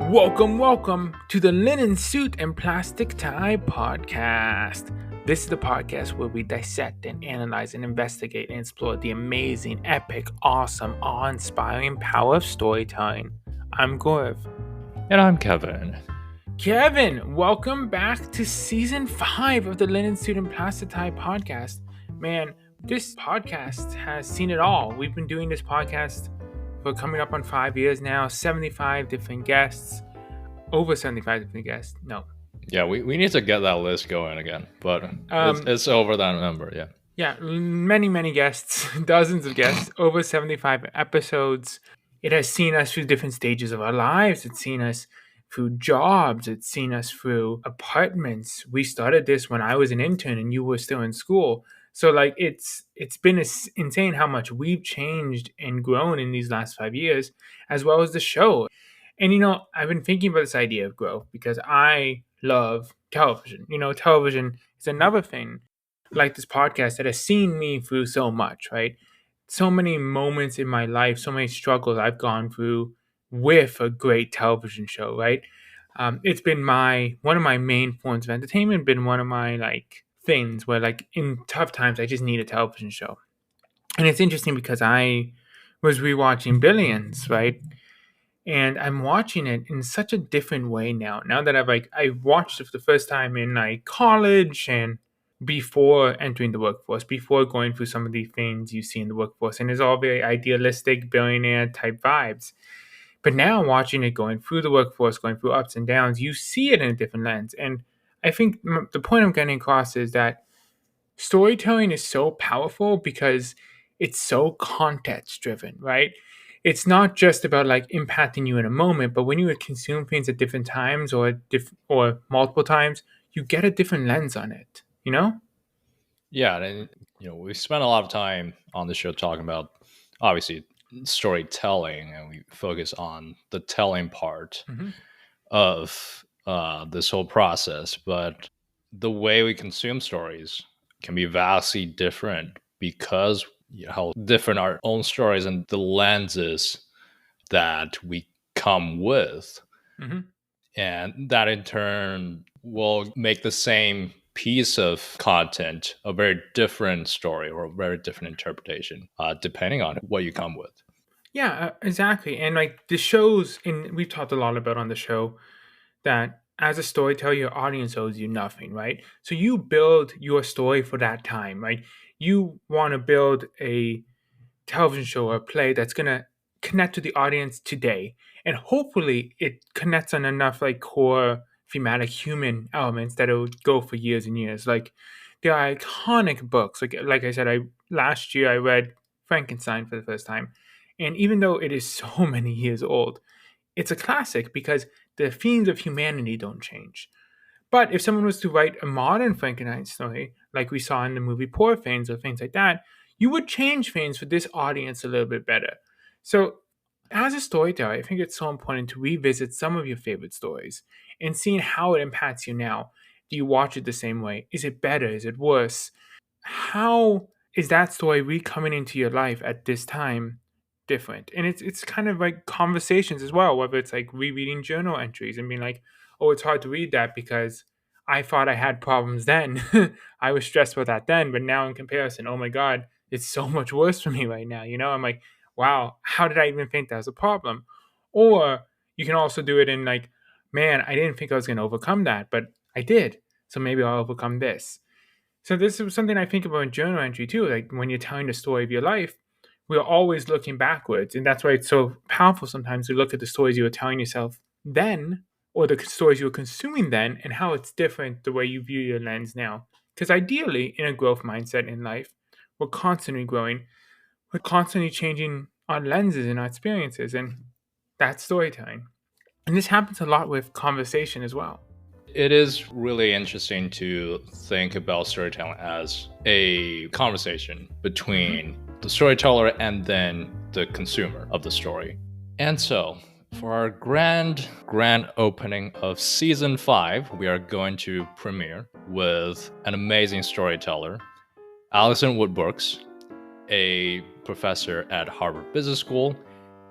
Welcome to the Linen Suit and Plastic Tie podcast. This is the podcast where we dissect and analyze and investigate and explore the amazing, epic, awesome, awe-inspiring power of storytelling. I'm Gorv. And I'm Kevin. Kevin, welcome back to season 5 of the Linen Suit and Plastic Tie podcast. Man, this podcast has seen it all. We've been doing this podcast for coming up on 5 years now, 75 different guests. Over 75 different guests. No. Yeah, we need to get that list going again, but it's over that number, yeah. Yeah, many guests, dozens of guests, over 75 episodes. It has seen us through different stages of our lives. It's seen us through jobs. It's seen us through apartments. We started this when I was an intern and you were still in school. So it's been insane how much we've changed and grown in these last 5 years, as well as the show. And I've been thinking about this idea of growth because I love television. Television is another thing like this podcast that has seen me through so much, right? So many moments in my life, so many struggles I've gone through with a great television show, right? It's been one of my main forms of entertainment, been one of my things where in tough times I just need a television show. And it's interesting because I was rewatching Billions, right? And I'm watching it in such a different way now. Now that I watched it for the first time in college and before entering the workforce, before going through some of the things you see in the workforce, and it's all very idealistic billionaire type vibes. But now watching it going through the workforce, going through ups and downs, you see it in a different lens. And I think the point I'm getting across is that storytelling is so powerful because it's so context driven, right? It's not just about impacting you in a moment, but when you consume things at different times or multiple times, you get a different lens on it, you know? Yeah, and we spent a lot of time on the show talking about obviously storytelling, and we focus on the telling part of this whole process. But the way we consume stories can be vastly different because how different our own stories and the lenses that we come with. And that in turn will make the same piece of content a very different story or a very different interpretation, depending on what you come with. Yeah, exactly. And the shows, and we've talked a lot about on the show, that as a storyteller, your audience owes you nothing, right? So you build your story for that time, right? You want to build a television show or a play that's going to connect to the audience today. And hopefully it connects on enough core thematic human elements that it would go for years and years. Like there are iconic books. Like I said, last year I read Frankenstein for the first time. And even though it is so many years old, it's a classic because the themes of humanity don't change. But if someone was to write a modern Frankenstein story, like we saw in the movie Poor Things or things like that, you would change things for this audience a little bit better. So, as a storyteller, I think it's so important to revisit some of your favorite stories and seeing how it impacts you now. Do you watch it the same way? Is it better? Is it worse? How is that story coming into your life at this time different? And it's kind of like conversations as well, whether it's like rereading journal entries and being like, oh, it's hard to read that because I thought I had problems then. I was stressed about that then, but now in comparison, oh my God, it's so much worse for me right now. I'm like, wow, how did I even think that was a problem? Or you can also do it in man, I didn't think I was going to overcome that, but I did. So maybe I'll overcome this. So this is something I think about in journal entry too. Like when you're telling the story of your life, we're always looking backwards. And that's why it's so powerful sometimes to look at the stories you were telling yourself then or the stories you were consuming then and how it's different the way you view your lens now. Because ideally, in a growth mindset in life, we're constantly growing. We're constantly changing our lenses and our experiences. And that's storytelling. And this happens a lot with conversation as well. It is really interesting to think about storytelling as a conversation between the storyteller and then the consumer of the story. And so, for our grand opening of season 5, we are going to premiere with an amazing storyteller, Alison Woodbrooks, a professor at Harvard Business School,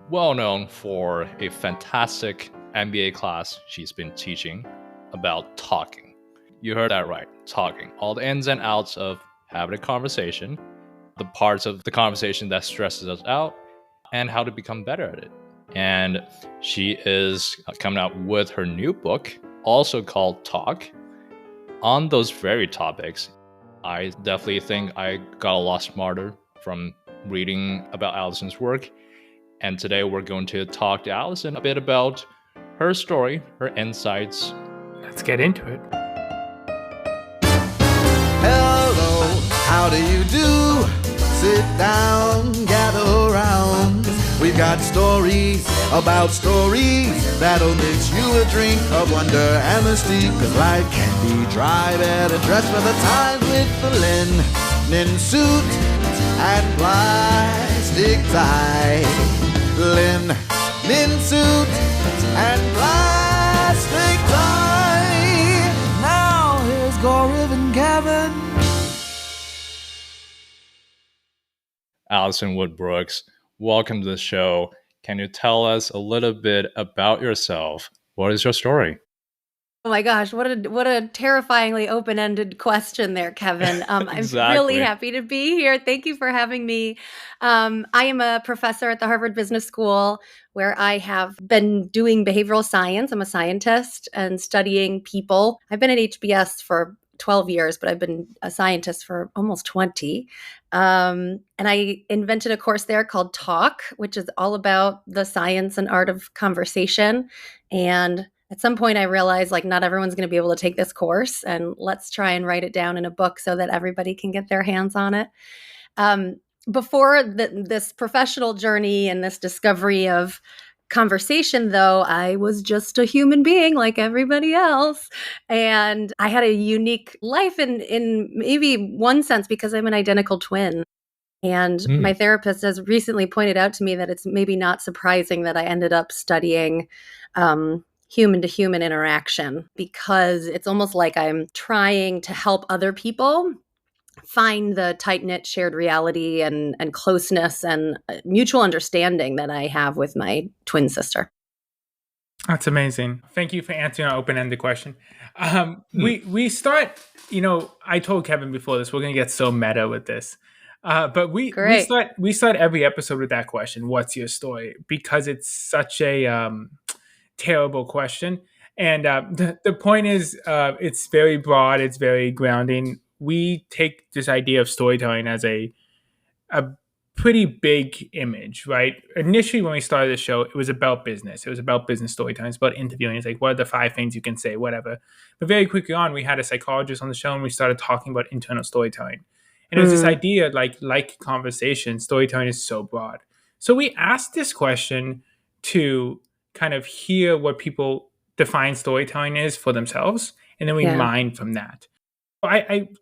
well known for a fantastic MBA class she's been teaching about talking. You heard that right, talking. All the ins and outs of having a conversation, the parts of the conversation that stresses us out, and how to become better at it. And she is coming out with her new book, also called Talk, on those very topics. I definitely think I got a lot smarter from reading about Alison's work. And today we're going to talk to Alison a bit about her story, her insights. Let's get into it. Hello, how do you do? Sit down, gather around. We've got stories about stories that'll mix you a drink of wonder and mystique. Cause life can be dry, better dressed for the times with the linen suit and plastic tie. Linen suit and plastic tie. Now here's Goriv and Kevin. Alison Wood-Brooks, welcome to the show. Can you tell us a little bit about yourself? What is your story? Oh my gosh, what a terrifyingly open-ended question there, Kevin. Exactly. I'm really happy to be here. Thank you for having me. I am a professor at the Harvard Business School, where I have been doing behavioral science. I'm a scientist and studying people. I've been at HBS for 12 years, but I've been a scientist for almost 20. And I invented a course there called Talk, which is all about the science and art of conversation. And at some point I realized like not everyone's going to be able to take this course, and let's try and write it down in a book so that everybody can get their hands on it. Before this professional journey and this discovery of conversation, though, I was just a human being like everybody else. And I had a unique life in maybe one sense because I'm an identical twin. And my therapist has recently pointed out to me that it's maybe not surprising that I ended up studying human to human interaction, because it's almost like I'm trying to help other people find the tight-knit shared reality and closeness and mutual understanding that I have with my twin sister. That's amazing. Thank you for answering our open-ended question. We start, I told Kevin before this, we're going to get so meta with this. But we start every episode with that question, what's your story? Because it's such a terrible question. And the point is, it's very broad, it's very grounding. We take this idea of storytelling as a pretty big image, right? Initially, when we started the show, it was about business. It was about business storytelling. It's about interviewing. It's like, what are the 5 things you can say, whatever. But very quickly on, we had a psychologist on the show, and we started talking about internal storytelling. And it was this idea, like conversation, storytelling is so broad. So we asked this question to kind of hear what people define storytelling is for themselves, and then we mine from that.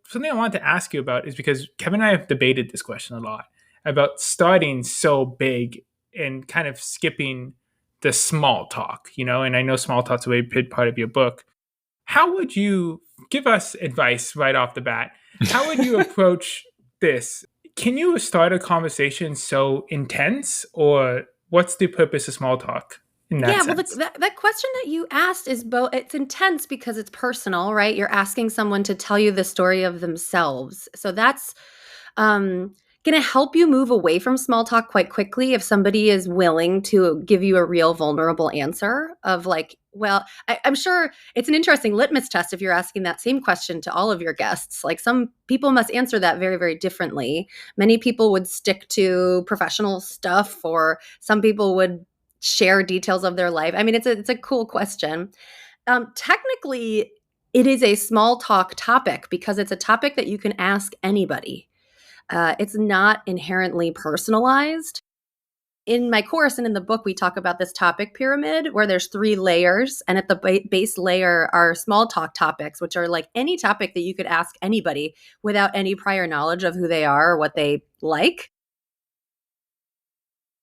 Something I wanted to ask you about is because Kevin and I have debated this question a lot about starting so big and kind of skipping the small talk, and I know small talk's a very big part of your book. How would you give us advice right off the bat? How would you approach this? Can you start a conversation so intense, or what's the purpose of small talk? Well, that question that you asked is both, it's intense because it's personal, right? You're asking someone to tell you the story of themselves. So that's going to help you move away from small talk quite quickly if somebody is willing to give you a real vulnerable answer of like, well, I'm sure it's an interesting litmus test if you're asking that same question to all of your guests. Like some people must answer that very, very differently. Many people would stick to professional stuff, or some people would share details of their life. I mean, it's a cool question. Technically, it is a small talk topic because it's a topic that you can ask anybody. It's not inherently personalized. In my course and in the book, we talk about this topic pyramid where there's 3 layers. And at the base layer are small talk topics, which are like any topic that you could ask anybody without any prior knowledge of who they are or what they like.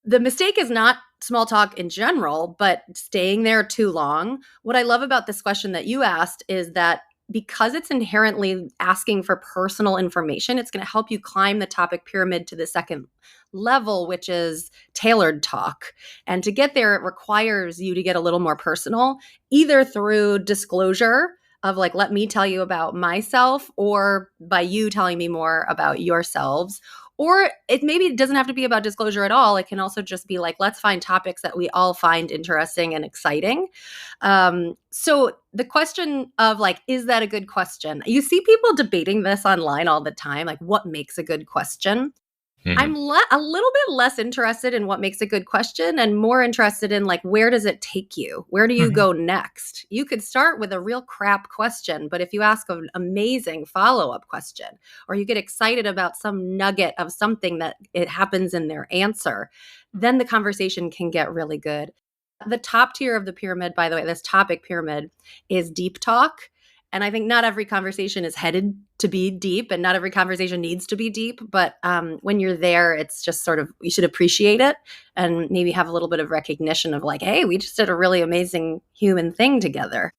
The mistake is not small talk in general, but staying there too long. What I love about this question that you asked is that because it's inherently asking for personal information, it's going to help you climb the topic pyramid to the second level, which is tailored talk. And to get there, it requires you to get a little more personal, either through disclosure of like, let me tell you about myself, or by you telling me more about yourselves. Or it doesn't have to be about disclosure at all. It can also just be like, let's find topics that we all find interesting and exciting. So the question of like, is that a good question? You see people debating this online all the time, like what makes a good question? I'm a little bit less interested in what makes a good question and more interested in like, where does it take you? Where do you go next? You could start with a real crap question, but if you ask an amazing follow-up question, or you get excited about some nugget of something that it happens in their answer, then the conversation can get really good. The top tier of the pyramid, by the way, this topic pyramid, is deep talk. And I think not every conversation is headed to be deep, and not every conversation needs to be deep. But when you're there, it's just sort of, you should appreciate it and maybe have a little bit of recognition of like, hey, we just did a really amazing human thing together.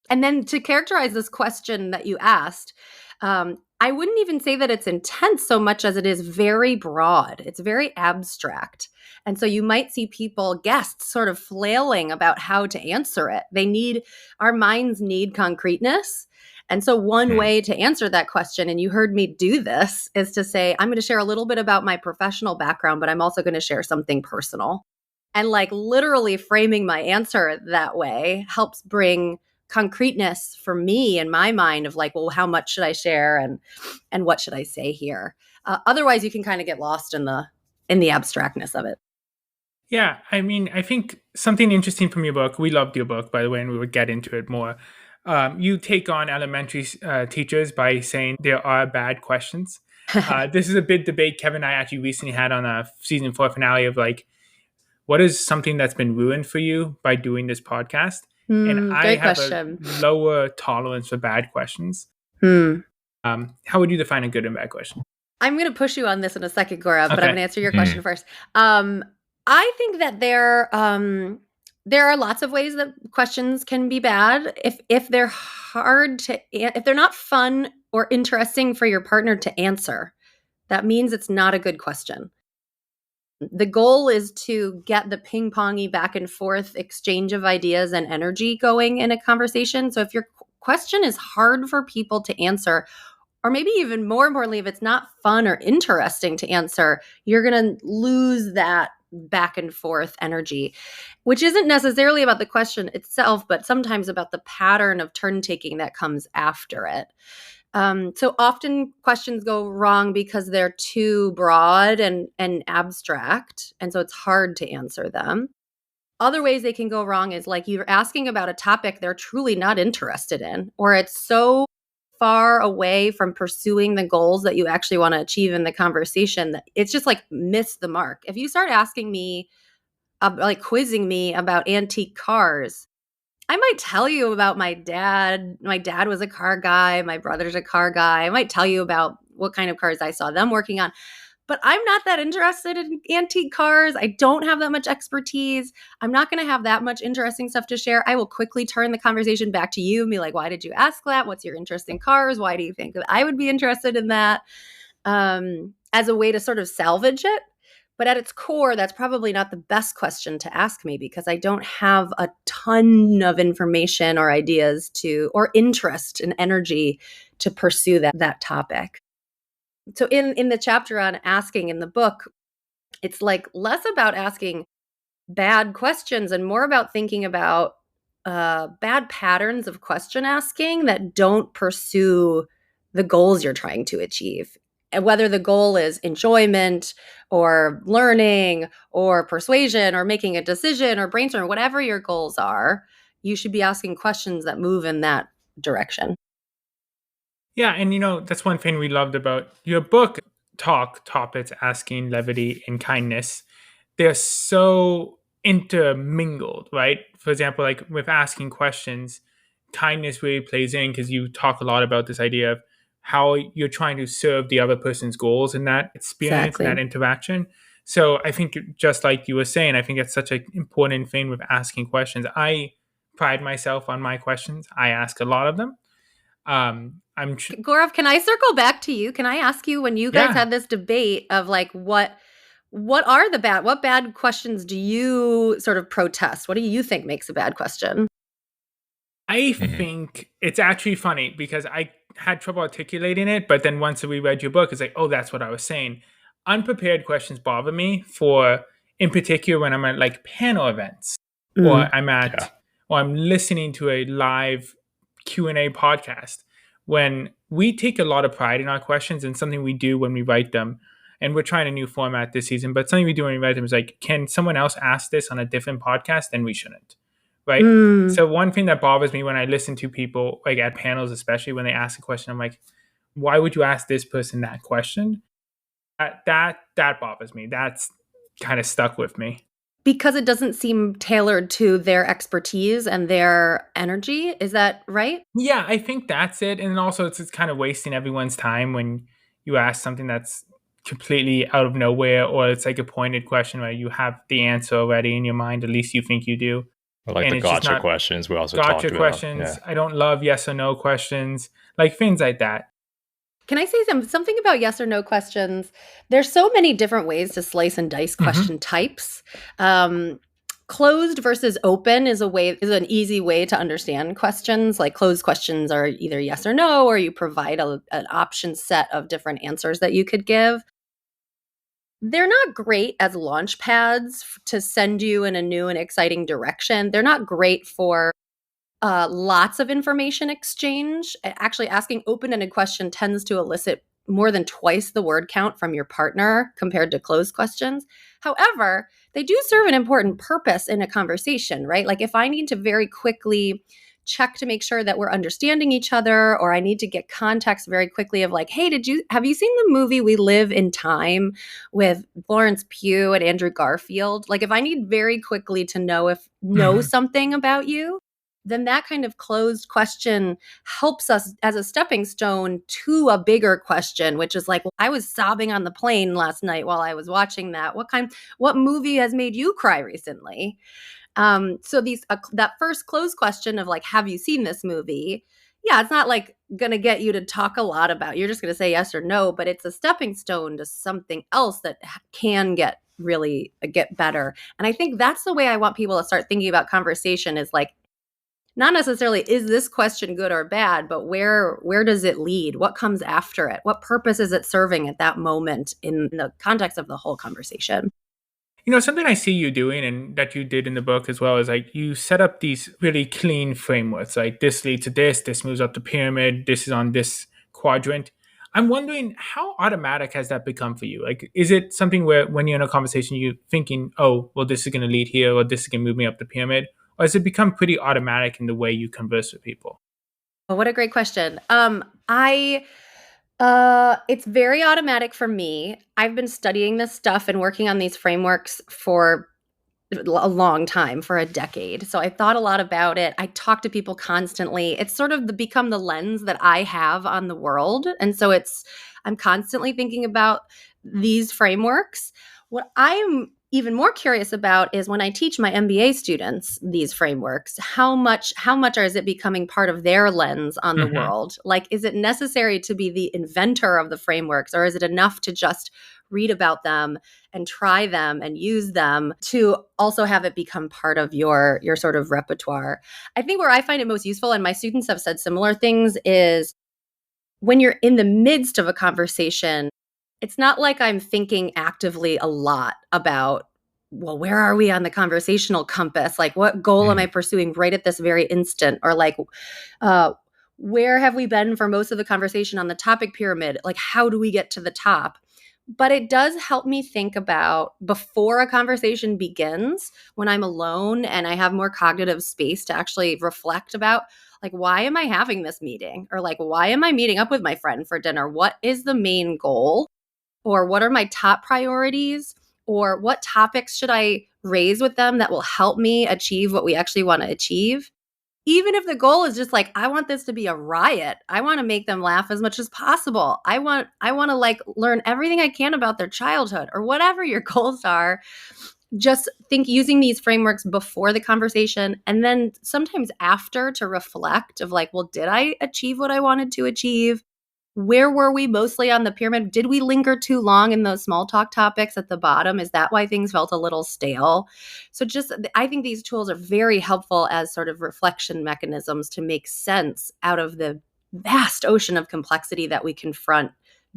And then to characterize this question that you asked, I wouldn't even say that it's intense so much as it is very broad. It's very abstract. And so you might see guests sort of flailing about how to answer it. Our minds need concreteness. And so one way to answer that question, and you heard me do this, is to say, I'm going to share a little bit about my professional background, but I'm also going to share something personal. And like literally framing my answer that way helps bring concreteness for me in my mind of like, well, how much should I share and what should I say here? Otherwise, you can kind of get lost in the abstractness of it. Yeah, I mean, I think something interesting from your book, we loved your book, by the way, and we would get into it more. You take on elementary teachers by saying there are bad questions. This is a big debate Kevin and I actually recently had on a season 4 finale of like, what is something that's been ruined for you by doing this podcast? And I have a lower tolerance for bad questions. How would you define a good and bad question? I'm going to push you on this in a second, Gaurav, but I'm going to answer your question first. I think that there are lots of ways that questions can be bad. If they're if they're not fun or interesting for your partner to answer, that means it's not a good question. The goal is to get the ping-pongy back and forth exchange of ideas and energy going in a conversation. So if your question is hard for people to answer, or maybe even more importantly, if it's not fun or interesting to answer, you're going to lose that back and forth energy, which isn't necessarily about the question itself, but sometimes about the pattern of turn taking that comes after it. So often questions go wrong because they're too broad and abstract, and so it's hard to answer them. Other ways they can go wrong is like you're asking about a topic they're truly not interested in, or it's so far away from pursuing the goals that you actually want to achieve in the conversation that it's just like missed the mark. If you start asking me, like quizzing me about antique cars, I might tell you about my dad. My dad was a car guy. My brother's a car guy. I might tell you about what kind of cars I saw them working on. But I'm not that interested in antique cars. I don't have that much expertise. I'm not going to have that much interesting stuff to share. I will quickly turn the conversation back to you and be like, why did you ask that? What's your interest in cars? Why do you think that I would be interested in that? As a way to sort of salvage it. But at its core, that's probably not the best question to ask me because I don't have a ton of information or ideas or interest and energy to pursue that topic. So in the chapter on asking in the book, it's like less about asking bad questions and more about thinking about bad patterns of question asking that don't pursue the goals you're trying to achieve. And whether the goal is enjoyment or learning or persuasion or making a decision or brainstorm, whatever your goals are, you should be asking questions that move in that direction. Yeah, and that's one thing we loved about your book, Topics, Asking, Levity, and Kindness. They're so intermingled, right? For example, like with asking questions, kindness really plays in because you talk a lot about this idea of how you're trying to serve the other person's goals in that experience, that interaction. So I think just like you were saying, I think it's such an important thing with asking questions. I pride myself on my questions. I ask a lot of them. Gaurav, can I circle back to you? Can I ask you, when you guys had this debate of like what are what bad questions do you sort of protest? What do you think makes a bad question? I think it's actually funny because I had trouble articulating it, but then once we read your book, it's like, oh, that's what I was saying. Unprepared questions bother me in particular, when I'm at like panel events, or I'm listening to a live Q&A podcast. When we take a lot of pride in our questions, and something we do when we write them, and we're trying a new format this season, but something we do when we write them is like, can someone else ask this on a different podcast? Then we shouldn't. Right. So one thing that bothers me when I listen to people, like at panels, especially when they ask a question, I'm like, why would you ask this person that question? That bothers me. That's kind of stuck with me. Because it doesn't seem tailored to their expertise and their energy. Is that right? Yeah, I think that's it. And also it's kind of wasting everyone's time when you ask something that's completely out of nowhere, or it's like a pointed question where you have the answer already in your mind, at least you think you do. Like the gotcha questions we also talked about. Gotcha questions. I don't love yes or no questions, like things like that. Can I say something about yes or no questions? There's so many different ways to slice and dice question types. Closed versus open is an easy way to understand questions. Like closed questions are either yes or no, or you provide an option set of different answers that you could give. They're not great as launch pads to send you in a new and exciting direction. They're not great for lots of information exchange. Actually, asking open-ended question tends to elicit more than twice the word count from your partner compared to closed questions. However, they do serve an important purpose in a conversation, right? Like if I need to very quickly check to make sure that we're understanding each other, or I need to get context very quickly of like, hey, have you seen the movie We Live in Time with Florence Pugh and Andrew Garfield? Like if I need very quickly to know something about you, then that kind of closed question helps us as a stepping stone to a bigger question, which is like, well, I was sobbing on the plane last night while I was watching that. What movie has made you cry recently? So that first closed question of like, have you seen this movie? Yeah, it's not like going to get you to talk a lot about. You're just going to say yes or no, but it's a stepping stone to something else that can get better. And I think that's the way I want people to start thinking about conversation, is like, not necessarily is this question good or bad, but where does it lead? What comes after it? What purpose is it serving at that moment in the context of the whole conversation? Something I see you doing, and that you did in the book as well, is like you set up these really clean frameworks. Like this leads to this moves up the pyramid, this is on this quadrant. I'm wondering, how automatic has that become for you? Like, is it something where when you're in a conversation, you're thinking, oh, well, this is going to lead here, or this is going to move me up the pyramid? Or has it become pretty automatic in the way you converse with people? Oh, what a great question. It's very automatic for me. I've been studying this stuff and working on these frameworks for a long time, for a decade. So I thought a lot about it. I talk to people constantly. It's sort of become the lens that I have on the world. And so I'm constantly thinking about these frameworks. What I'm even more curious about is when I teach my MBA students these frameworks, how much is it becoming part of their lens on the world? Like, is it necessary to be the inventor of the frameworks, or is it enough to just read about them and try them and use them to also have it become part of your sort of repertoire? I think where I find it most useful, and my students have said similar things, is when you're in the midst of a conversation, it's not like I'm thinking actively a lot about, well, where are we on the conversational compass? Like, what goal am I pursuing right at this very instant? Or like, where have we been for most of the conversation on the topic pyramid? Like, how do we get to the top? But it does help me think about, before a conversation begins, when I'm alone and I have more cognitive space to actually reflect about, like, why am I having this meeting? Or like, why am I meeting up with my friend for dinner? What is the main goal? Or what are my top priorities? Or what topics should I raise with them that will help me achieve what we actually want to achieve? Even if the goal is just like, I want this to be a riot. I want to make them laugh as much as possible. I want to like learn everything I can about their childhood, or whatever your goals are. just think using these frameworks before the conversation and then sometimes after to reflect of like, well, did I achieve what I wanted to achieve? Where were we mostly on the pyramid? Did we linger too long in those small talk topics at the bottom? Is that why things felt a little stale? So just, I think these tools are very helpful as sort of reflection mechanisms to make sense out of the vast ocean of complexity that we confront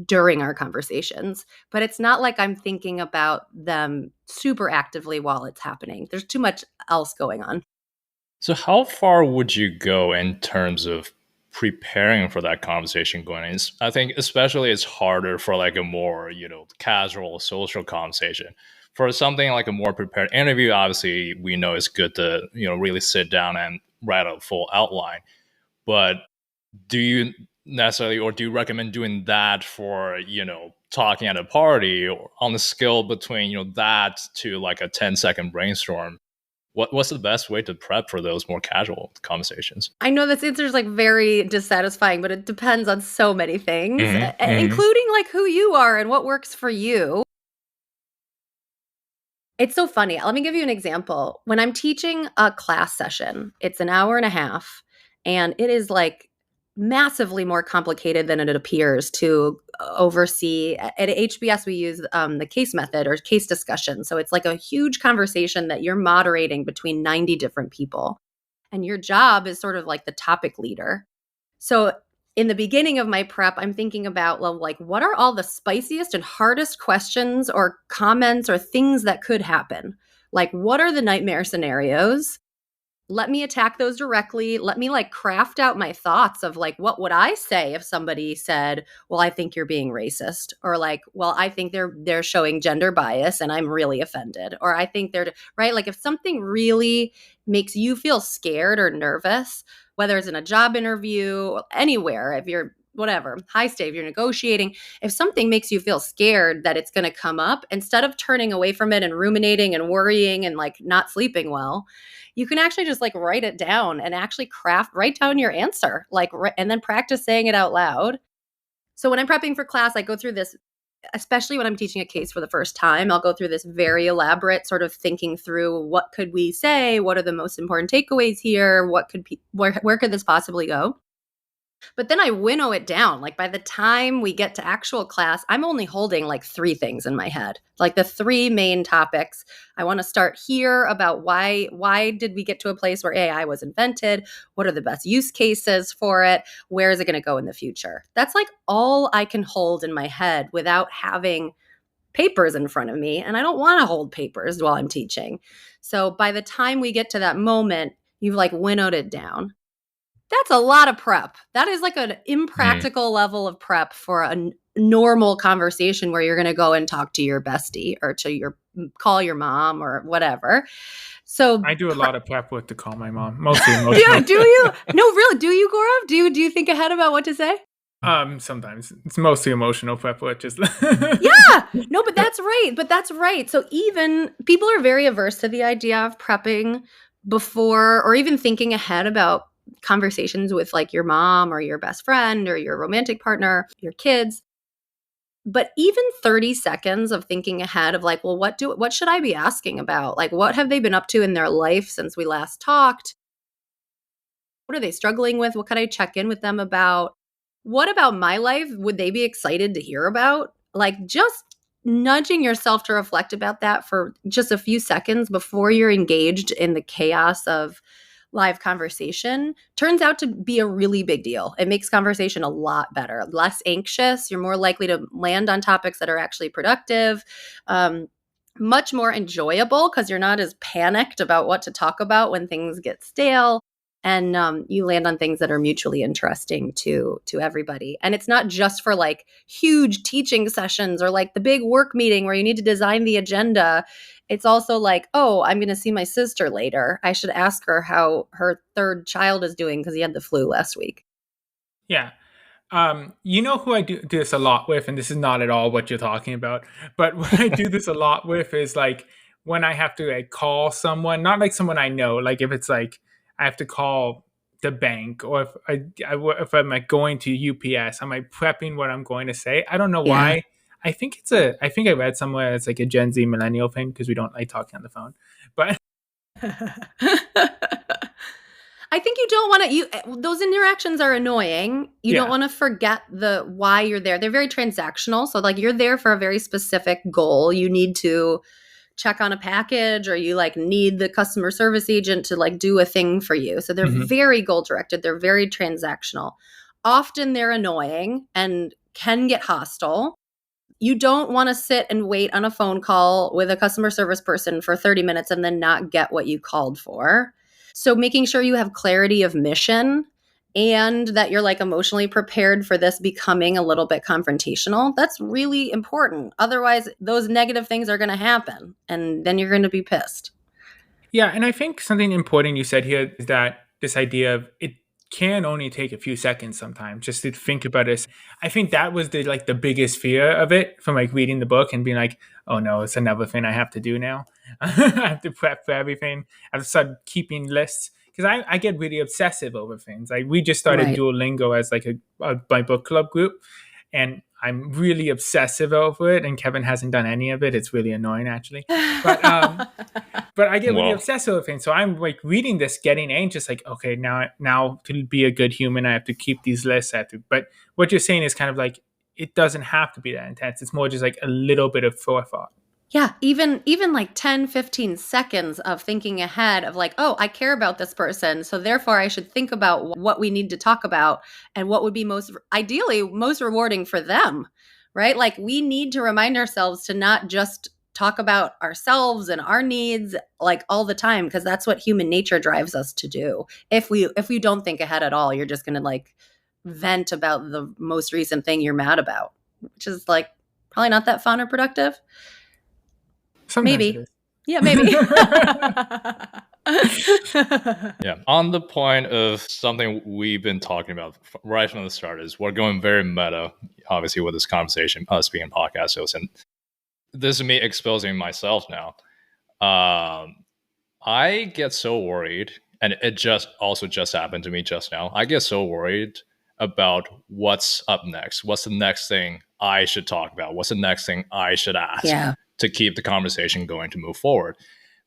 during our conversations. But it's not like I'm thinking about them super actively while it's happening. There's too much else going on. So, how far would you go in terms of preparing for that conversation going in? I think especially it's harder for like a more, casual social conversation. For something like a more prepared interview, obviously we know it's good to, really sit down and write a full outline. But do you necessarily, or do you recommend doing that for, talking at a party, or on the scale between, that to like a 10-second brainstorm? What's the best way to prep for those more casual conversations? I know this answer is like very dissatisfying, but it depends on so many things, Mm-hmm. including like who you are and what works for you. It's so funny. Let me give you an example. When I'm teaching a class session, it's an hour and a half, and it is like massively more complicated than it appears to oversee. At HBS, we use the case method or case discussion. So it's like a huge conversation that you're moderating between 90 different people. And your job is sort of like the topic leader. So in the beginning of my prep, I'm thinking about, well, like, what are all the spiciest and hardest questions or comments or things that could happen? Like, what are the nightmare scenarios? Let me attack those directly. Let me like craft out my thoughts of like, what would I say if somebody said, well, I think you're being racist, or like, well, I think they're showing gender bias and I'm really offended, or I think they're right. Like if something really makes you feel scared or nervous, whether it's in a job interview, anywhere, if you're whatever, high state, if you're negotiating, if something makes you feel scared that it's going to come up, instead of turning away from it and ruminating and worrying and like not sleeping well, you can actually just like write it down and actually write down your answer, like, and then practice saying it out loud. So when I'm prepping for class, I go through this, especially when I'm teaching a case for the first time, I'll go through this very elaborate sort of thinking through what could we say? What are the most important takeaways here? What could where could this possibly go? But then I winnow it down. Like by the time we get to actual class, I'm only holding like 3 things in my head. Like the 3 main topics. I want to start here about why did we get to a place where AI was invented? What are the best use cases for it? Where is it going to go in the future? That's like all I can hold in my head without having papers in front of me. And I don't want to hold papers while I'm teaching. So by the time we get to that moment, you've like winnowed it down. That's a lot of prep. That is like an impractical level of prep for a normal conversation where you're going to go and talk to your bestie or call your mom or whatever. So I do a lot of prep work to call my mom, mostly emotional. Yeah, do you? No, really? Do you, Gaurav? Do you think ahead about what to say? Sometimes it's mostly emotional prep work. Just Yeah, no, but that's right. So even people are very averse to the idea of prepping before or even thinking ahead about conversations with like your mom or your best friend or your romantic partner, your kids. But even 30 seconds of thinking ahead of like, well, what should I be asking about? Like, what have they been up to in their life since we last talked? What are they struggling with? What could I check in with them about? What about my life would they be excited to hear about? Like, just nudging yourself to reflect about that for just a few seconds before you're engaged in the chaos of live conversation turns out to be a really big deal. It makes conversation a lot better, less anxious. You're more likely to land on topics that are actually productive, much more enjoyable because you're not as panicked about what to talk about when things get stale. And you land on things that are mutually interesting to everybody. And it's not just for like huge teaching sessions or like the big work meeting where you need to design the agenda. It's also like, oh, I'm going to see my sister later. I should ask her how her 3rd child is doing because he had the flu last week. Yeah. You know who I do this a lot with, and this is not at all what you're talking about, but what I do this a lot with is like when I have to like call someone, not like someone I know, like if it's like I have to call the bank, or if I'm like going to UPS, I'm like prepping what I'm going to say. I don't know why I think I read somewhere it's like a Gen Z millennial thing because we don't like talking on the phone. But I think you don't want to. Those interactions are annoying. You don't want to forget the why you're there. They're very transactional. So like you're there for a very specific goal. You need to check on a package, or you like need the customer service agent to like do a thing for you. So they're very goal directed. They're very transactional. Often they're annoying and can get hostile. You don't want to sit and wait on a phone call with a customer service person for 30 minutes and then not get what you called for. So making sure you have clarity of mission and that you're like emotionally prepared for this becoming a little bit confrontational, that's really important. Otherwise, those negative things are going to happen and then you're going to be pissed. Yeah, and I think something important you said here is that this idea of it can only take a few seconds sometimes just to think about this. I think that was the biggest fear of it from like reading the book and being like, oh no, it's another thing I have to do now. I have to prep for everything. I have to start keeping lists because I get really obsessive over things. Like we just started Duolingo as like my book club group, and I'm really obsessive over it. And Kevin hasn't done any of it. It's really annoying actually, but I get really obsessed with things. So I'm like reading this, getting anxious, like, okay, now to be a good human, I have to keep these lists. But what you're saying is kind of like, it doesn't have to be that intense. It's more just like a little bit of forethought. Yeah, even like 10, 15 seconds of thinking ahead of like, oh, I care about this person, so therefore I should think about what we need to talk about and what would be most rewarding for them, right? Like we need to remind ourselves to not just talk about ourselves and our needs like all the time, because that's what human nature drives us to do. If we don't think ahead at all, you're just going to like vent about the most recent thing you're mad about, which is like probably not that fun or productive. Sometimes maybe. Yeah, maybe. Yeah. On the point of something we've been talking about right from the start is we're going very meta, obviously, with this conversation, us being podcast hosts. And this is me exposing myself now. I get so worried, and it just happened to me just now. I get so worried about what's up next. What's the next thing I should talk about? What's the next thing I should ask? Yeah. To keep the conversation going, to move forward,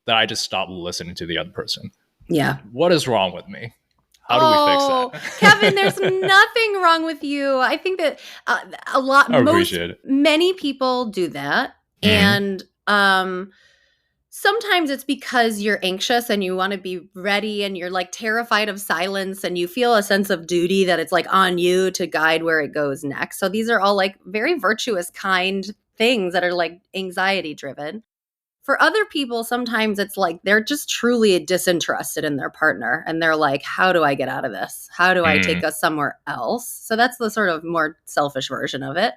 that I just stop listening to the other person. Yeah. What is wrong with me? How do we fix that? Kevin, there's nothing wrong with you. I think that many people do that. Mm-hmm. And sometimes it's because you're anxious and you want to be ready and you're like terrified of silence and you feel a sense of duty that it's like on you to guide where it goes next. So these are all like very virtuous, kind things that are like anxiety driven. For other people, sometimes it's like they're just truly disinterested in their partner and they're like, how do I get out of this? How do I take us somewhere else? So that's the sort of more selfish version of it.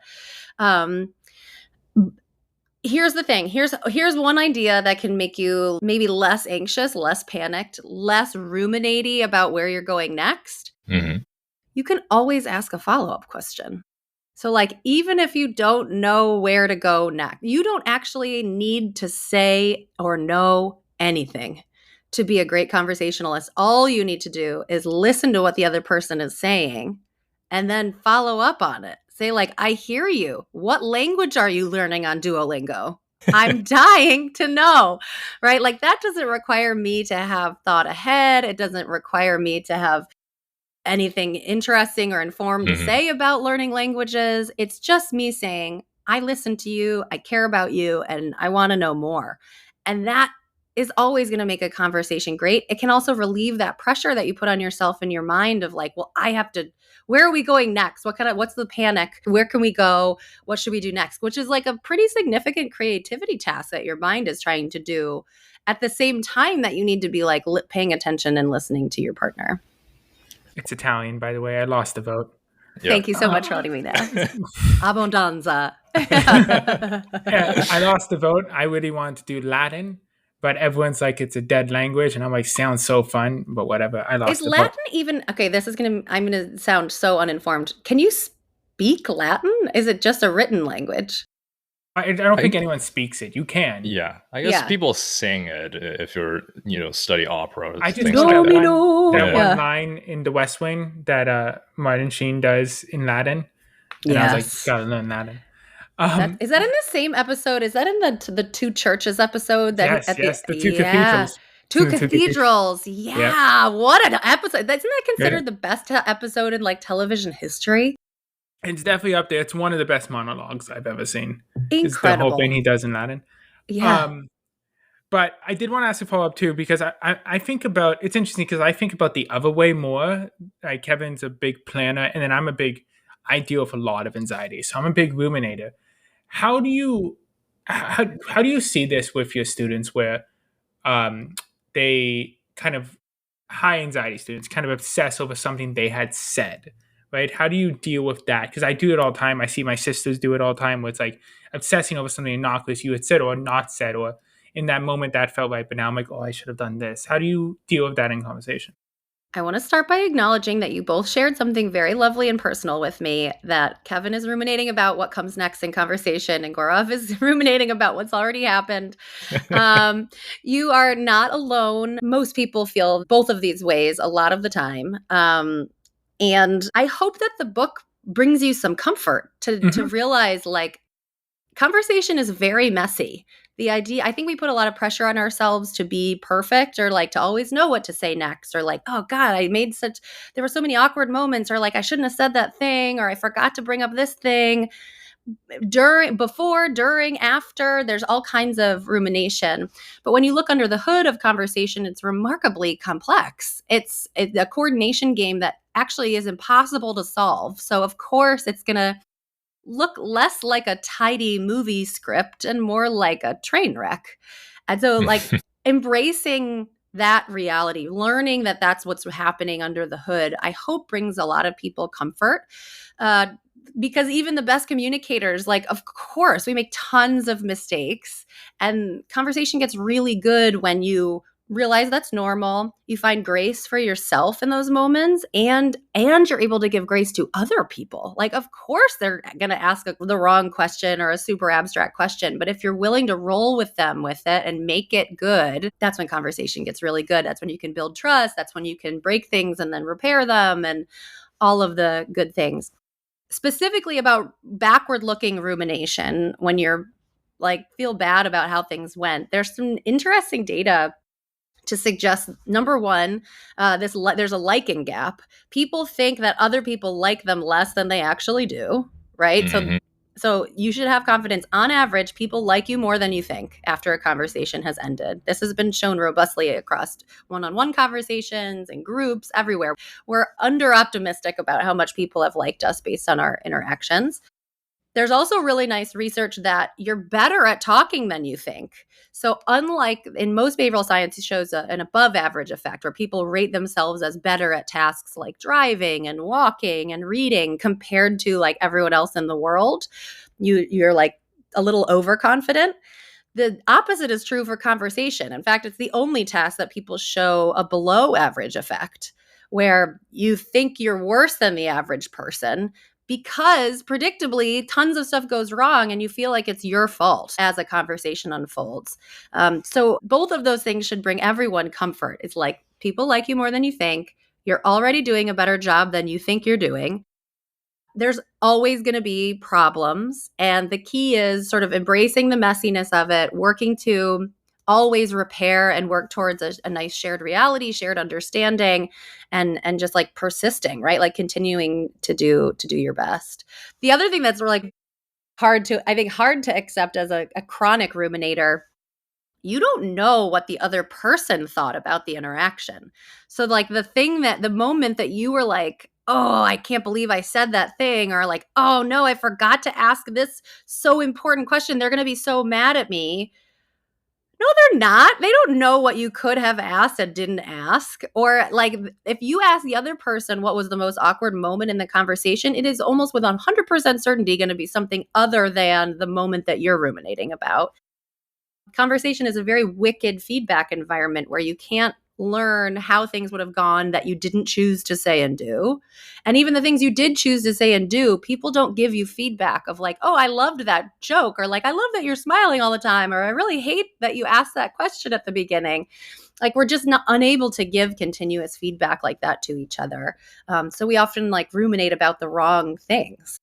Here's the thing. Here's one idea that can make you maybe less anxious, less panicked, less ruminating about where you're going next. Mm-hmm. You can always ask a follow-up question. So like, even if you don't know where to go next, you don't actually need to say or know anything to be a great conversationalist. All you need to do is listen to what the other person is saying and then follow up on it. Say like, I hear you. What language are you learning on Duolingo? I'm dying to know, right? Like that doesn't require me to have thought ahead. It doesn't require me to have anything interesting or informed to say about learning languages. It's just me saying, I listen to you, I care about you, and I want to know more. And that is always going to make a conversation great. It can also relieve that pressure that you put on yourself in your mind of like, well, where are we going next? What's the panic? Where can we go? What should we do next? Which is like a pretty significant creativity task that your mind is trying to do at the same time that you need to be like paying attention and listening to your partner. It's Italian, by the way. I lost the vote. Yep. Thank you so much for letting me know. Abbondanza. I lost the vote. I really wanted to do Latin, but everyone's like, it's a dead language. And I'm like, sounds so fun, but whatever. I lost the vote. Is Latin even... Okay, I'm going to sound so uninformed. Can you speak Latin? Is it just a written language? I don't think anyone speaks it. You can. Yeah. I guess people sing it if you're, study opera. I just know that one line in The West Wing that Martin Sheen does in Latin. And I was like, gotta learn Latin. Is that in the same episode? Is that in the two churches episode that Yes, at the yes, the two yeah. cathedrals. Two The two cathedrals. cathedrals. Yep. Yeah. What an episode. Isn't that Yeah. considered the best episode in like television history? It's definitely up there. It's one of the best monologues I've ever seen. Is the whole thing Incredible. he does in Latin. Yeah. But I did want to ask a follow up too, because I think about, it's interesting because I think about the other way more. Like Kevin's a big planner, and then I deal with a lot of anxiety, so I'm a big ruminator. How do you how do you see this with your students, where um, they kind of high anxiety students kind of obsess over something they had said, right? How do you deal with that? Because I do it all the time. I see my sisters do it all the time, where it's like obsessing over something innocuous you had said or not said, or in that moment that felt right, but now I'm like, oh, I should have done this. How do you deal with that in conversation? I want to start by acknowledging that you both shared something very lovely and personal with me, that Kevin is ruminating about what comes next in conversation and Gaurav is ruminating about what's already happened. You are not alone. Most people feel both of these ways a lot of the time. And I hope that the book brings you some comfort to realize, like, conversation is very messy. The idea, I think we put a lot of pressure on ourselves to be perfect, or like to always know what to say next, or like, oh God, there were so many awkward moments, or like, I shouldn't have said that thing, or I forgot to bring up this thing. During, after, there's all kinds of rumination. But when you look under the hood of conversation, it's remarkably complex. It's a coordination game that actually is impossible to solve. So of course it's going to look less like a tidy movie script and more like a train wreck. And so, like, embracing that reality, learning that that's what's happening under the hood, I hope brings a lot of people comfort. Because even the best communicators, like, of course, we make tons of mistakes, and conversation gets really good when you realize that's normal. You find grace for yourself in those moments, and you're able to give grace to other people. Like, of course they're going to ask the wrong question or a super abstract question, but if you're willing to roll with them with it and make it good, that's when conversation gets really good. That's when you can build trust. That's when you can break things and then repair them, and all of the good things. Specifically about backward looking rumination, when you're like, feel bad about how things went, there's some interesting data to suggest, number one, there's a liking gap. People think that other people like them less than they actually do, right? Mm-hmm. So you should have confidence. On average, people like you more than you think after a conversation has ended. This has been shown robustly across one-on-one conversations and groups everywhere. We're under optimistic about how much people have liked us based on our interactions. There's also really nice research that you're better at talking than you think. So unlike in most behavioral science, it shows an above average effect where people rate themselves as better at tasks like driving and walking and reading compared to like everyone else in the world. You're like a little overconfident. The opposite is true for conversation. In fact, it's the only task that people show a below average effect, where you think you're worse than the average person because predictably tons of stuff goes wrong and you feel like it's your fault as a conversation unfolds. So both of those things should bring everyone comfort. It's like, people like you more than you think. You're already doing a better job than you think you're doing. There's always going to be problems. And the key is sort of embracing the messiness of it, working to always repair and work towards a nice shared reality, shared understanding, and just like persisting, right? Like continuing to do your best. The other thing that's like hard to accept as a chronic ruminator, you don't know what the other person thought about the interaction. So like the moment that you were like, oh, I can't believe I said that thing, or like, oh no, I forgot to ask this so important question, they're going to be so mad at me. No, they're not. They don't know what you could have asked and didn't ask. Or like, if you ask the other person what was the most awkward moment in the conversation, it is almost with 100% certainty going to be something other than the moment that you're ruminating about. Conversation is a very wicked feedback environment where you can't learn how things would have gone that you didn't choose to say and do. And even the things you did choose to say and do, people don't give you feedback of like, oh, I loved that joke, or like, I love that you're smiling all the time, or I really hate that you asked that question at the beginning. Like, we're just not unable to give continuous feedback like that to each other. So we often like ruminate about the wrong things.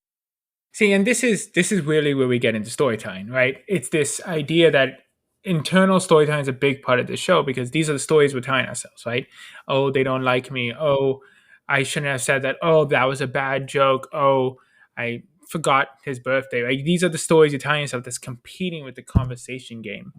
See, and this is really where we get into storytelling, right? It's this idea that internal storytelling is a big part of the show because these are the stories we're telling ourselves, right? Oh, they don't like me. Oh, I shouldn't have said that. Oh, that was a bad joke. Oh, I forgot his birthday. Right? These are the stories you're telling yourself that's competing with the conversation game.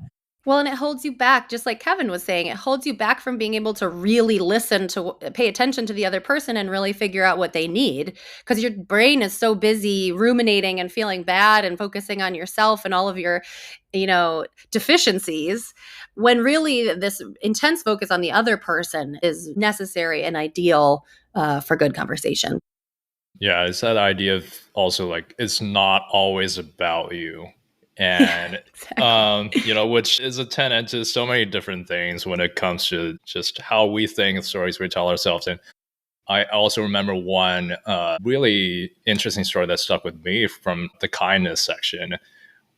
Well, and it holds you back, just like Kevin was saying, it holds you back from being able to really listen to, pay attention to the other person and really figure out what they need. Because your brain is so busy ruminating and feeling bad and focusing on yourself and all of your, deficiencies, when really this intense focus on the other person is necessary and ideal for good conversation. Yeah, it's that idea of also like it's not always about you. Yeah, And exactly. which is a tenet to so many different things when it comes to just how we think stories we tell ourselves. And I also remember one really interesting story that stuck with me from the kindness section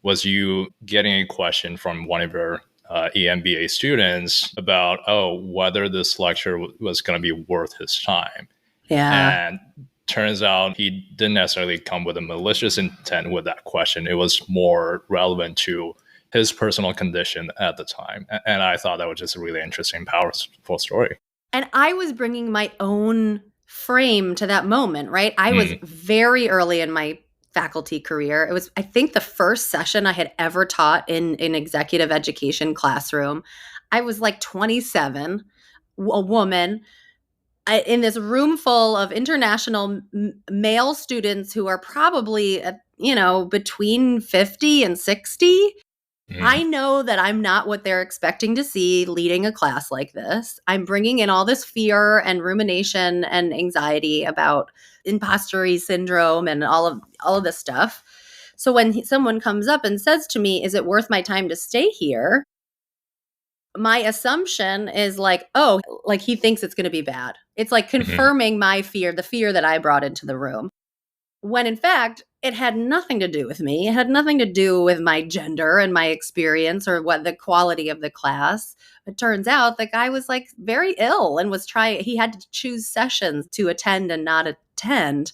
was you getting a question from one of your EMBA students about, whether this lecture was going to be worth his time. Yeah. And turns out he didn't necessarily come with a malicious intent with that question. It was more relevant to his personal condition at the time. And I thought that was just a really interesting, powerful story. And I was bringing my own frame to that moment, right? I was Mm, very early in my faculty career. It was, I think, the first session I had ever taught in an executive education classroom. I was like 27, a woman, in this room full of international male students who are probably, between 50 and 60. I mm, know that I'm not what they're expecting to see leading a class like this. I'm bringing in all this fear and rumination and anxiety about imposter syndrome and all of this stuff. So when someone comes up and says to me, "Is it worth my time to stay here?" My assumption is like, "Oh, like he thinks it's going to be bad." It's like mm, confirming my fear, the fear that I brought into the room, when in fact it had nothing to do with me. It had nothing to do with my gender and my experience or what the quality of the class. It turns out the guy was like very ill and he had to choose sessions to attend and not attend.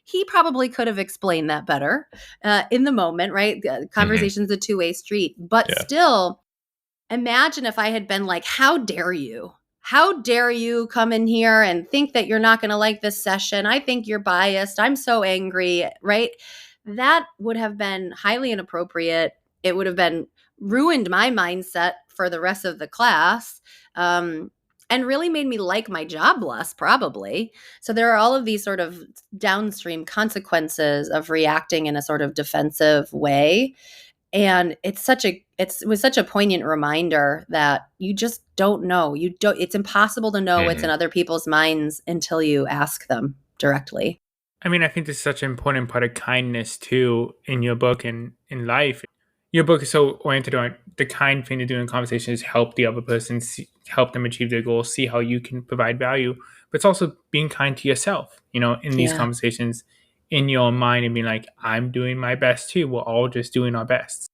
He probably could have explained that better in the moment, right? mm. Conversation's a two-way street, but Yeah. still, imagine if I had been like, "How dare you? How dare you come in here and think that you're not going to like this session? I think you're biased. I'm so angry," right? That would have been highly inappropriate. It would have been ruined my mindset for the rest of the class. And really made me like my job less, probably. So there are all of these sort of downstream consequences of reacting in a sort of defensive way, and it was such a poignant reminder that you just don't know. It's impossible to know what's in Hmm. other people's minds until you ask them directly. I mean, I think this is such an important part of kindness too in your book and in life. Your book is so oriented on the kind thing to do in conversation is help the other person, help them achieve their goals, see how you can provide value. But it's also being kind to yourself, in these Yeah. conversations in your mind and being like, I'm doing my best too. We're all just doing our best.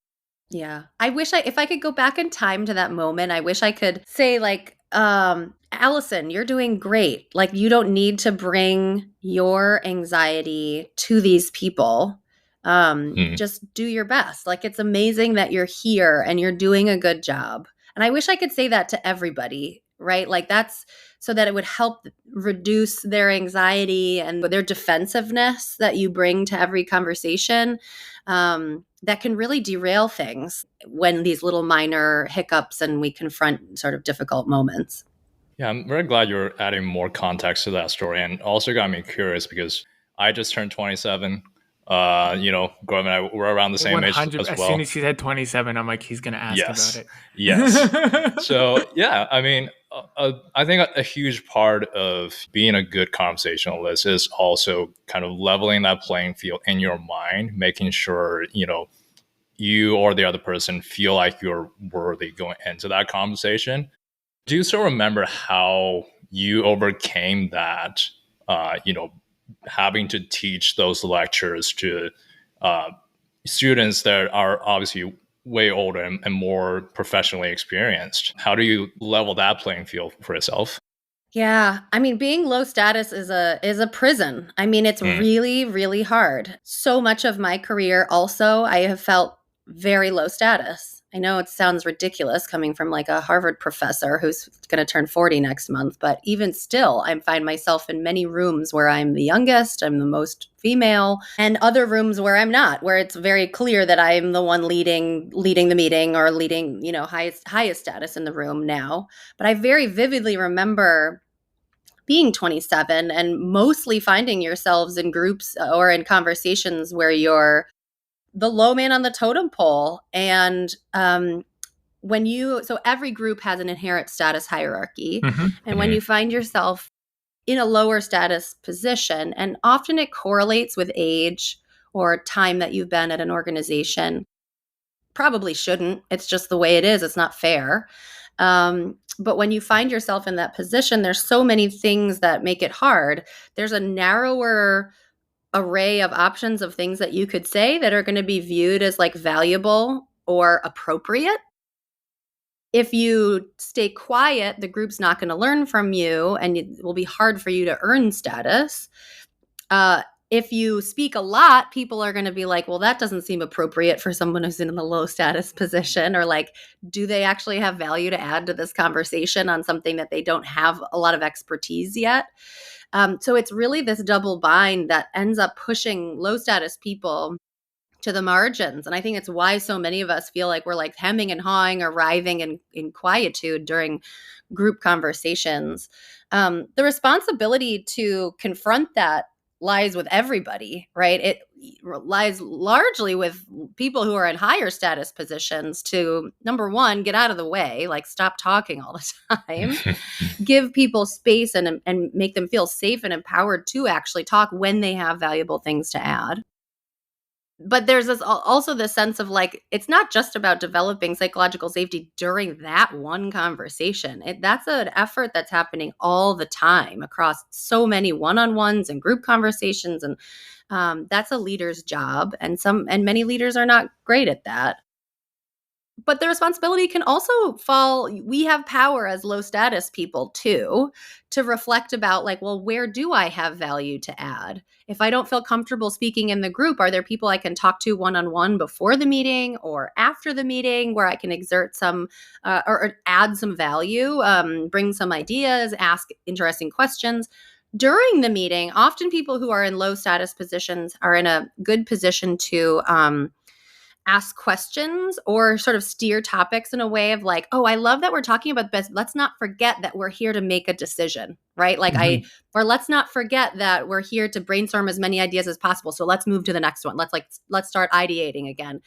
Yeah. I wish if I could go back in time to that moment, I wish I could say like, "Allison, you're doing great. Like you don't need to bring your anxiety to these people. Mm. Just do your best. Like it's amazing that you're here and you're doing a good job." And I wish I could say that to everybody, right? Like that's so that it would help reduce their anxiety and their defensiveness that you bring to every conversation. That can really derail things when these little minor hiccups and we confront sort of difficult moments. Yeah, I'm very glad you're adding more context to that story, and also got me curious because I just turned 27. Graham and I were around the same age 100. as As soon well. as he said 27, I'm like, he's going to ask about Yes, it. yes. So yeah, I mean, I think a huge part of being a good conversationalist is also kind of leveling that playing field in your mind, making sure you or the other person feel like you're worthy going into that conversation. Do you still remember how you overcame that? Having to teach those lectures to uh, students that are obviously way older and more professionally experienced. How do you level that playing field for yourself? Yeah, I mean, being low status is a prison. I mean, it's Mm. really, really hard. So much of my career also, I have felt very low status. I know it sounds ridiculous coming from like a Harvard professor who's going to turn 40 next month, but even still, I find myself in many rooms where I'm the youngest, I'm the most female, and other rooms where I'm not, where it's very clear that I'm the one leading the meeting or leading, highest status in the room now. But I very vividly remember being 27 and mostly finding yourselves in groups or in conversations where you're the low man on the totem pole. And so every group has an inherent status hierarchy. And when Mhm. you find yourself in a lower status position, and often it correlates with age or time that you've been at an organization, probably shouldn't. It's just the way it is. It's not fair. But when you find yourself in that position, there's so many things that make it hard. There's a narrower array of options of things that you could say that are going to be viewed as like valuable or appropriate. If you stay quiet, the group's not going to learn from you and it will be hard for you to earn status. Uh, if you speak a lot, people are going to be like, well, that doesn't seem appropriate for someone who's in a low status position. Or like, do they actually have value to add to this conversation on something that they don't have a lot of expertise yet? So it's really this double bind that ends up pushing low status people to the margins. And I think it's why so many of us feel like we're like hemming and hawing or writhing in quietude during group conversations. The responsibility to confront that lies with everybody, right? It lies largely with people who are in higher status positions to, number one, get out of the way, like stop talking all the time, give people space and make them feel safe and empowered to actually talk when they have valuable things to add. But there's also this sense of like, it's not just about developing psychological safety during that one conversation. That's an effort that's happening all the time across so many one-on-ones and group conversations. And that's a leader's job. And many leaders are not great at that. But the responsibility can also fall. We have power as low status people too, to reflect about like, well, where do I have value to add? If I don't feel comfortable speaking in the group, are there people I can talk to one-on-one before the meeting or after the meeting where I can exert some or add some value, bring some ideas, ask interesting questions? During the meeting, often people who are in low status positions are in a good position to ask questions or sort of steer topics in a way of like, oh, I love that we're talking about this. Let's not forget that we're here to make a decision, right? Or let's not forget that we're here to brainstorm as many ideas as possible. So let's move to the next one. Let's start ideating again.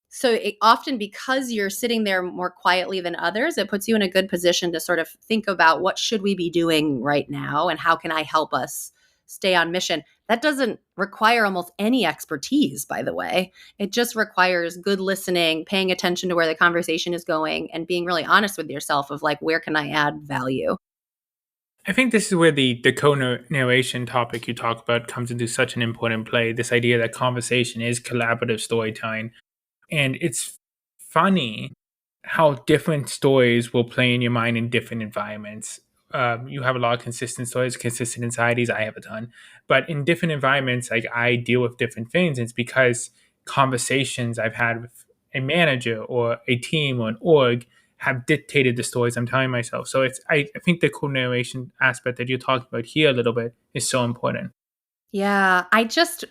So it often, because you're sitting there more quietly than others, it puts you in a good position to sort of think about what should we be doing right now and how can I help us stay on mission. That doesn't require almost any expertise, by the way. It just requires good listening, paying attention to where the conversation is going, and being really honest with yourself of like, where can I add value? I think this is where the co-narration topic you talk about comes into such an important play. This idea that conversation is collaborative storytelling. And it's funny how different stories will play in your mind in different environments. You have a lot of consistent stories, consistent anxieties. I have a ton, but in different environments, like I deal with different things. It's because conversations I've had with a manager or a team or an org have dictated the stories I'm telling myself. So I think the co-narration aspect that you're talking about here a little bit is so important. Yeah, I just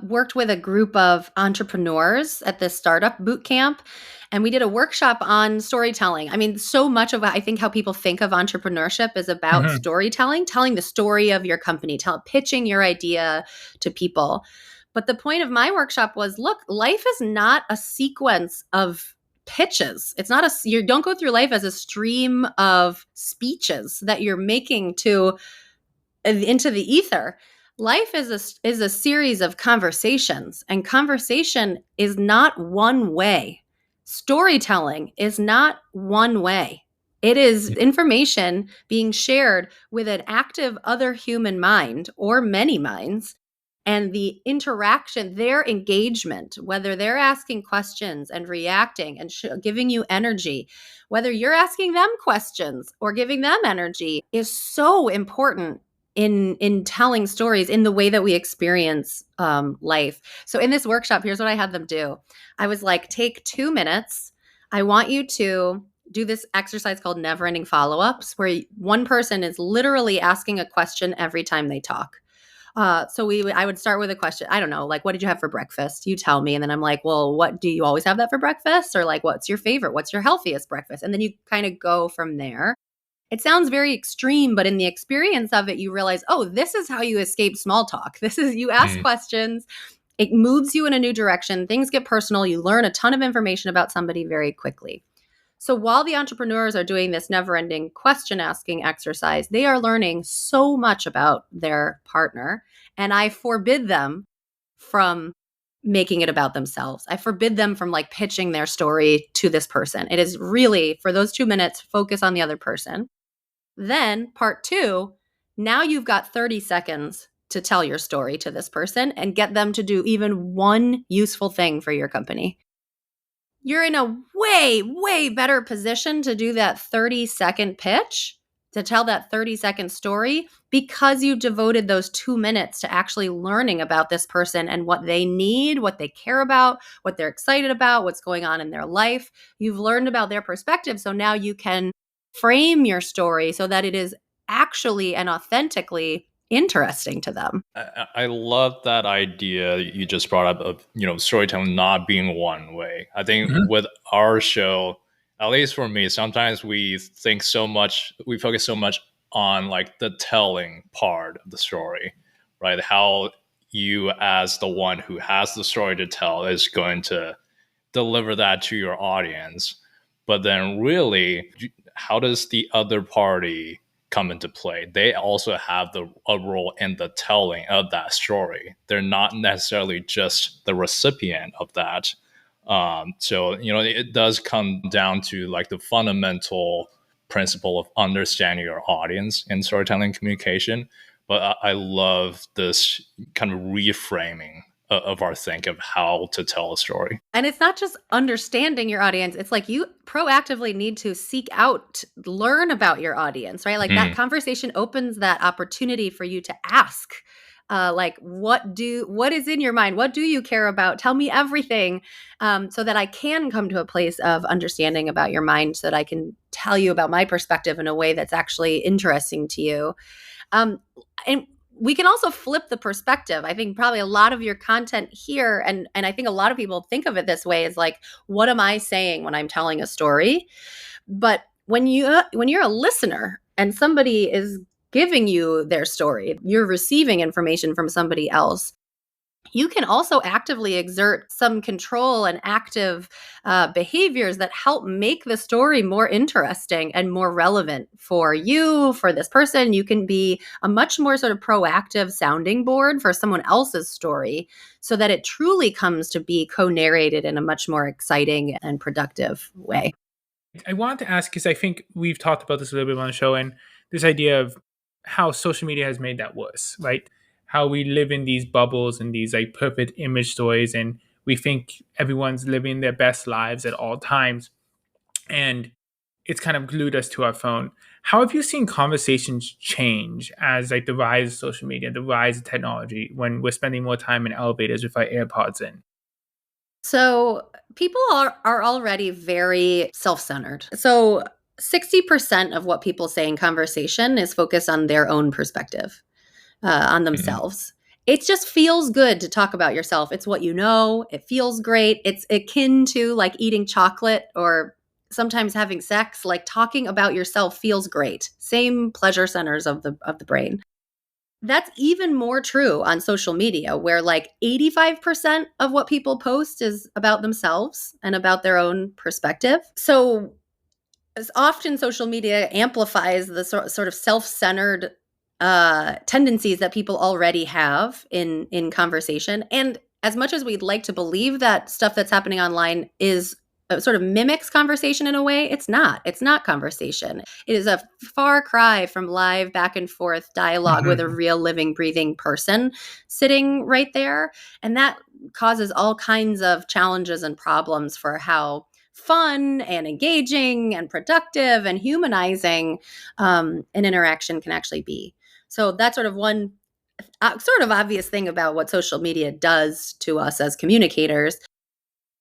worked with a group of entrepreneurs at this startup boot camp, and we did a workshop on storytelling. I mean, so much of I think how people think of entrepreneurship is about Mhm. storytelling, telling the story of your company, pitching your idea to people. But the point of my workshop was, look, life is not a sequence of pitches. It's not you don't go through life as a stream of speeches that you're making to into the ether. Life is a series of conversations, and conversation is not one way. Storytelling is not one way. It is information being shared with an active other human mind or many minds And the interaction, their engagement, whether they're asking questions and reacting and giving you energy, whether you're asking them questions or giving them energy, is so important in telling stories in the way that we experience life. So in this workshop, here's what I had them do. I was like, take 2 minutes. I want you to do this exercise called never ending follow-ups, where one person is literally asking a question every time they talk. I would start with a question. I don't know, like, what did you have for breakfast? You tell me. And then I'm like, well, what do you always have that for breakfast? Or like, what's your favorite? What's your healthiest breakfast? And then you kind of go from there. It sounds very extreme, but in the experience of it, you realize, oh, this is how you escape small talk. This is, you ask questions. It moves you in a new direction. Things get personal. You learn a ton of information about somebody very quickly. So while the entrepreneurs are doing this never-ending question asking exercise, they are learning so much about their partner. And I forbid them from making it about themselves. I forbid them from like pitching their story to this person. It is really, for those 2 minutes, focus on the other person. Then part 2, now you've got 30 seconds to tell your story to this person and get them to do even one useful thing for your company. You're in a way, way better position to do that 30-second pitch, to tell that 30-second story, because you devoted those 2 minutes to actually learning about this person and what they need, what they care about, what they're excited about, what's going on in their life. You've learned about their perspective. So now you can frame your story so that it is actually and authentically interesting to them. I love that idea you just brought up of, storytelling not being one way. I think with our show, at least for me, sometimes we focus so much on like the telling part of the story, right? How you, as the one who has the story to tell, is going to deliver that to your audience. But then really, how does the other party come into play? They also have a role in the telling of that story. They're not necessarily just the recipient of that. So it does come down to like the fundamental principle of understanding your audience in storytelling communication. But I love this kind of reframing of our think of how to tell a story. And it's not just understanding your audience. It's like you proactively need to seek out, learn about your audience, right? Like that conversation opens that opportunity for you to ask, like, what is in your mind? What do you care about? Tell me everything, so that I can come to a place of understanding about your mind, so that I can tell you about my perspective in a way that's actually interesting to you. And we can also flip the perspective. I think probably a lot of your content here, and I think a lot of people think of it this way, is like, what am I saying when I'm telling a story? But when you're a listener and somebody is giving you their story, you're receiving information from somebody else, you can also actively exert some control and active behaviors that help make the story more interesting and more relevant for you, for this person. You can be a much more sort of proactive sounding board for someone else's story, so that it truly comes to be co-narrated in a much more exciting and productive way. I wanted to ask, because I think we've talked about this a little bit on the show, and this idea of how social media has made that worse, right? How we live in these bubbles and these like perfect image stories, and we think everyone's living their best lives at all times, and it's kind of glued us to our phone. How have you seen conversations change as like the rise of social media, the rise of technology, when we're spending more time in elevators with our AirPods in? So people are already very self-centered. So 60% of what people say in conversation is focused on their own perspective, on themselves. It just feels good to talk about yourself. It's what you know. It feels great. It's akin to like eating chocolate or sometimes having sex. Like talking about yourself feels great. Same pleasure centers of the brain. That's even more true on social media, where like 85% of what people post is about themselves and about their own perspective. So as often social media amplifies the sort of self-centered tendencies that people already have in conversation. And as much as we'd like to believe that stuff that's happening online is sort of mimics conversation in a way. It's not conversation. It is a far cry from live back and forth dialogue with a real living, breathing person sitting right there. And that causes all kinds of challenges and problems for how fun and engaging and productive and humanizing an interaction can actually be. So that's sort of one sort of obvious thing about what social media does to us as communicators.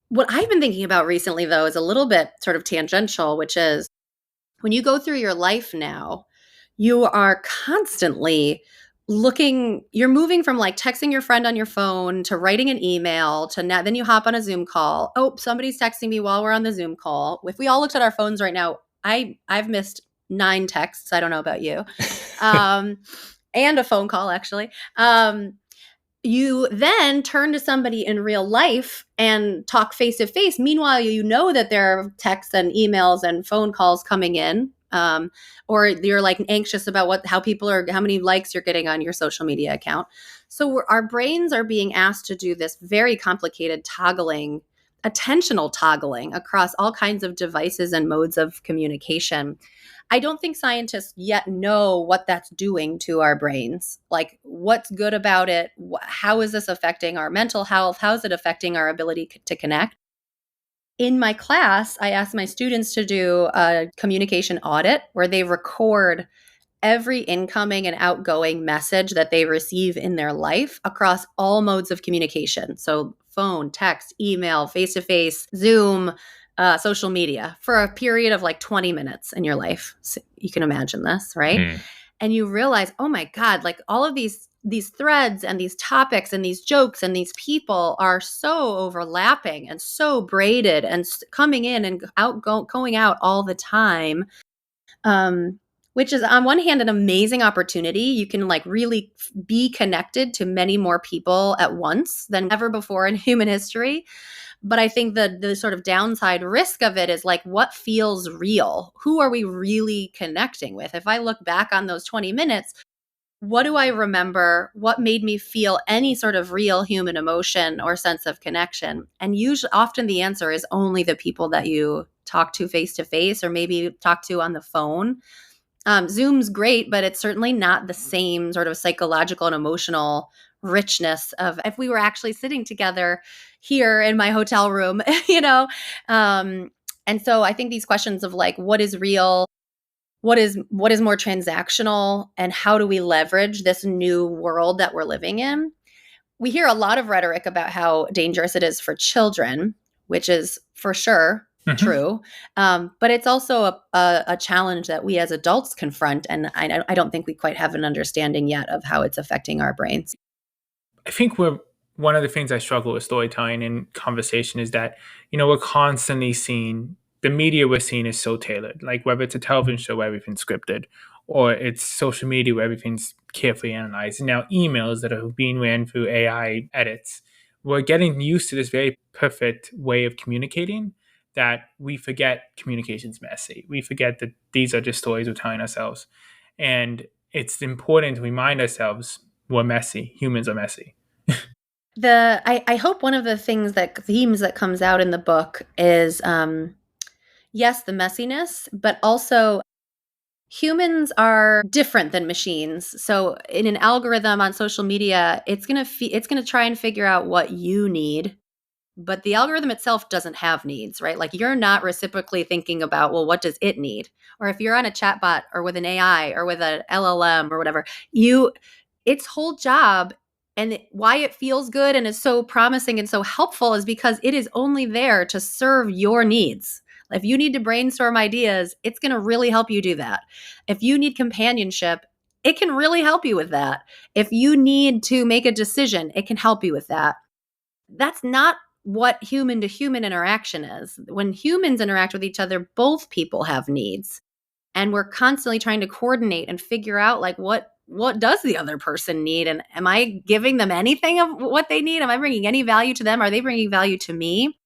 What I've been thinking about recently, though, is a little bit sort of tangential, which is when you go through your life now, you are constantly you're moving from like texting your friend on your phone to writing an email to now, then you hop on a Zoom call. Oh, somebody's texting me while we're on the Zoom call. If we all looked at our phones right now, I've missed 9 texts. I don't know about you. And a phone call, actually. You then turn to somebody in real life and talk face to face. Meanwhile, you know that there are texts and emails and phone calls coming in, or you're like anxious about how many likes you're getting on your social media account. So our brains are being asked to do this very complicated attentional toggling across all kinds of devices and modes of communication. I don't think scientists yet know what that's doing to our brains. Like, what's good about it? How is this affecting our mental health? How is it affecting our ability to connect? In my class, I asked my students to do a communication audit where they record every incoming and outgoing message that they receive in their life across all modes of communication. So phone, text, email, face-to-face, Zoom, social media for a period of like 20 minutes in your life. So you can imagine this, right? And you realize, oh my God, like all of these threads and these topics and these jokes and these people are so overlapping and so braided and coming in and going out all the time. Which is on one hand an amazing opportunity. You can like really be connected to many more people at once than ever before in human history. But I think the sort of downside risk of it is like, what feels real? Who are we really connecting with? If I look back on those 20 minutes, what do I remember? What made me feel any sort of real human emotion or sense of connection? And often the answer is only the people that you talk to face or maybe talk to on the phone. Zoom's great, but it's certainly not the same sort of psychological and emotional richness of if we were actually sitting together here in my hotel room, you know? And so I think these questions of like, what is real? What is more transactional? And how do we leverage this new world that we're living in? We hear a lot of rhetoric about how dangerous it is for children, which is for sure true. But it's also a challenge that we as adults confront. And I don't think we quite have an understanding yet of how it's affecting our brains. I think one of the things I struggle with storytelling and conversation is that, we're constantly seeing the media we're seeing is so tailored. Like whether it's a television show where everything's scripted, or it's social media where everything's carefully analyzed, and now emails that are being ran through AI edits. We're getting used to this very perfect way of communicating that we forget communication's messy. We forget that these are just stories we're telling ourselves. And it's important to remind ourselves we're messy. Humans are messy. I hope one of the themes that comes out in the book is, yes, the messiness, but also humans are different than machines. So in an algorithm on social media, it's going to try and figure out what you need. But the algorithm itself doesn't have needs, right? Like you're not reciprocally thinking about, well, what does it need? Or if you're on a chatbot or with an AI or with an LLM or whatever, its whole job and why it feels good and is so promising and so helpful is because it is only there to serve your needs. If you need to brainstorm ideas, it's going to really help you do that. If you need companionship, it can really help you with that. If you need to make a decision, it can help you with that. That's not what human to human interaction is. When humans interact with each other, both people have needs. And we're constantly trying to coordinate and figure out like what does the other person need? And am I giving them anything of what they need? Am I bringing any value to them? Are they bringing value to me?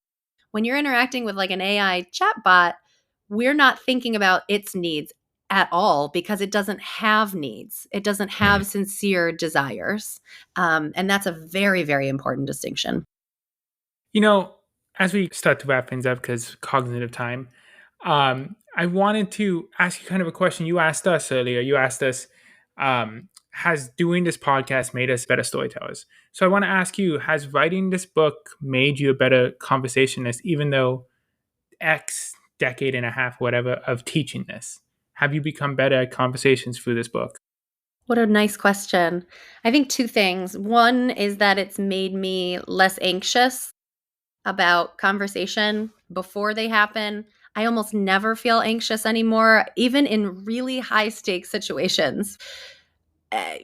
When you're interacting with like an AI chatbot, we're not thinking about its needs at all because it doesn't have needs. It doesn't have sincere desires. And that's a very, very important distinction. as we start to wrap things up, because cognitive time, I wanted to ask you kind of a question you asked us earlier. You asked us, has doing this podcast made us better storytellers? So I want to ask you, has writing this book made you a better conversationalist, even though X decade and a half, whatever, of teaching this? Have you become better at conversations through this book? What a nice question. I think two things. One is that it's made me less anxious about conversation before they happen. I almost never feel anxious anymore, even in really high stakes situations.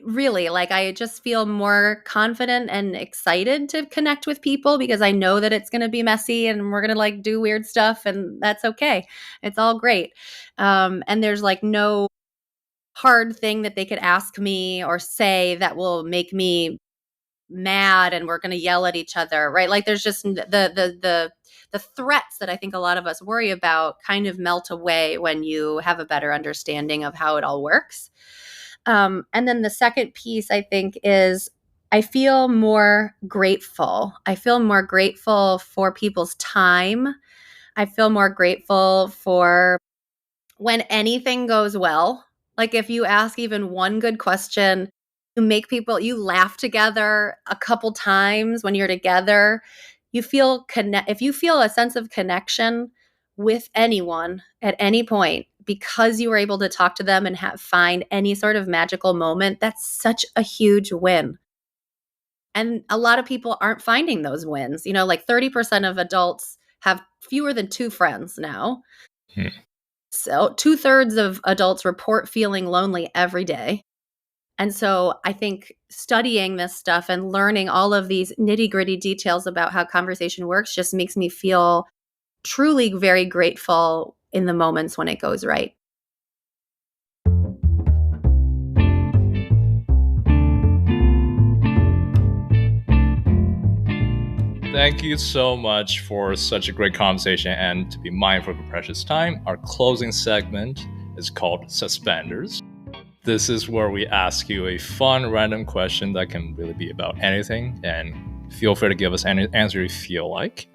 Really, like I just feel more confident and excited to connect with people because I know that it's going to be messy and we're going to like do weird stuff, and that's okay. It's all great. And there's like no hard thing that they could ask me or say that will make me mad and we're going to yell at each other, right? Like there's just the threats that I think a lot of us worry about kind of melt away when you have a better understanding of how it all works. And then the second piece I think is I feel more grateful. I feel more grateful for people's time. I feel more grateful for when anything goes well. Like if you ask even one good question, you laugh together a couple times when you're together. If you feel a sense of connection with anyone at any point because you were able to talk to them and find any sort of magical moment, that's such a huge win. And a lot of people aren't finding those wins. Like 30% of adults have fewer than two friends now. Hmm. So 2/3 of adults report feeling lonely every day. And so I think studying this stuff and learning all of these nitty-gritty details about how conversation works just makes me feel truly very grateful in the moments when it goes right. Thank you so much for such a great conversation and to be mindful of your precious time. Our closing segment is called Suspenders. This is where we ask you a fun random question that can really be about anything, and feel free to give us any answer you feel like.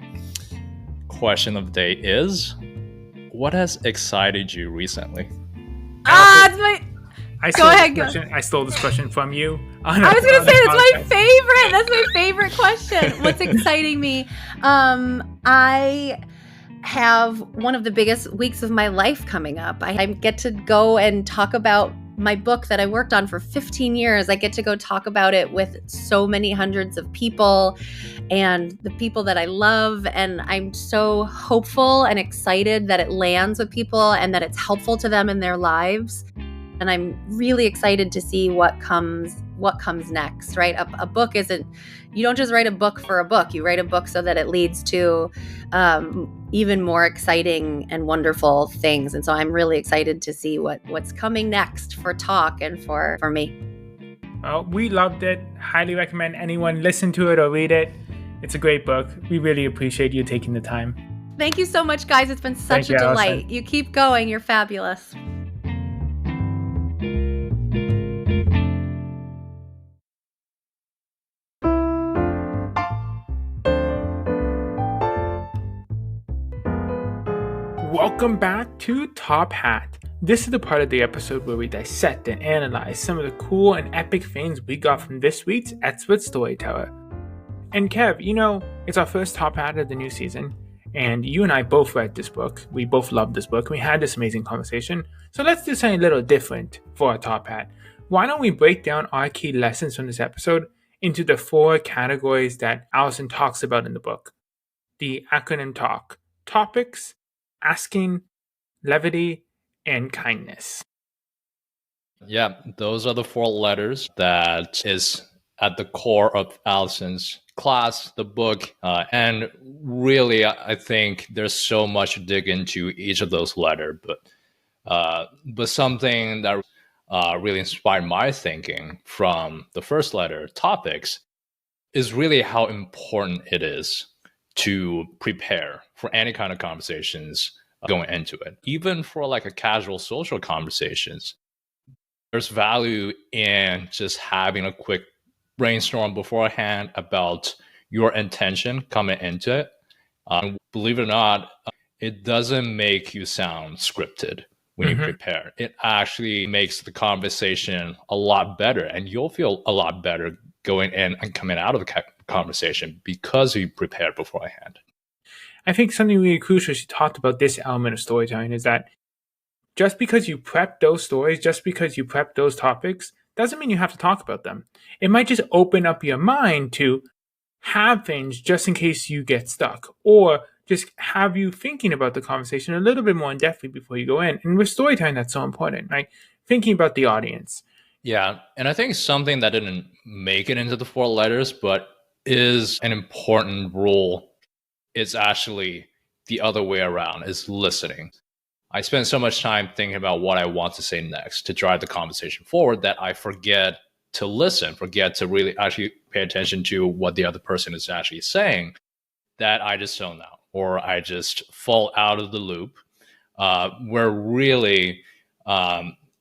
Question of the day is, what has excited you recently? It's my Go ahead. I stole this question from you. I was going to say that's my favorite. That's my favorite question. What's exciting me? I have one of the biggest weeks of my life coming up. I get to go and talk about my book that I worked on for 15 years. I get to go talk about it with so many hundreds of people and the people that I love. And I'm so hopeful and excited that it lands with people and that it's helpful to them in their lives. And I'm really excited to see what comes next, right? A book isn't, you don't just write a book for a book. You write a book so that it leads to even more exciting and wonderful things. And so I'm really excited to see what's coming next for Talk and for me. Well, we loved it. Highly recommend anyone listen to it or read it. It's a great book. We really appreciate you taking the time. Thank you so much, guys. It's been such a delight. Alison. You keep going. You're fabulous. Welcome back to Top Hat. This is the part of the episode where we dissect and analyze some of the cool and epic things we got from this week's expert storyteller. And Kev, it's our first Top Hat of the new season, and you and I both read this book. We both loved this book. We had this amazing conversation. So let's do something a little different for our Top Hat. Why don't we break down our key lessons from this episode into the 4 categories that Alison talks about in the book? The acronym TALK: topics, asking, levity, and kindness. Yeah, those are the 4 letters that is at the core of Alison's class, the book, and really I think there's so much to dig into each of those letters, but something that really inspired my thinking from the first letter, topics, is really how important it is to prepare for any kind of conversations going into it. Even for like a casual social conversations, there's value in just having a quick brainstorm beforehand about your intention coming into it, Believe it or not, it doesn't make you sound scripted when you prepare. It actually makes the conversation a lot better, and you'll feel a lot better going in and coming out of the conversation because you prepared beforehand. I think something really crucial she talked about this element of storytelling is that just because you prep those stories, just because you prep those topics, doesn't mean you have to talk about them. It might just open up your mind to have things just in case you get stuck, or just have you thinking about the conversation a little bit more in depth before you go in. And with storytelling, that's so important, right? Thinking about the audience. Yeah, and I think something that didn't make it into the 4 letters, but is an important rule, is actually the other way around, is listening. I spend so much time thinking about what I want to say next to drive the conversation forward that I forget to listen, forget to really actually pay attention to what the other person is actually saying, that I just zone out or I just fall out of the loop. Where really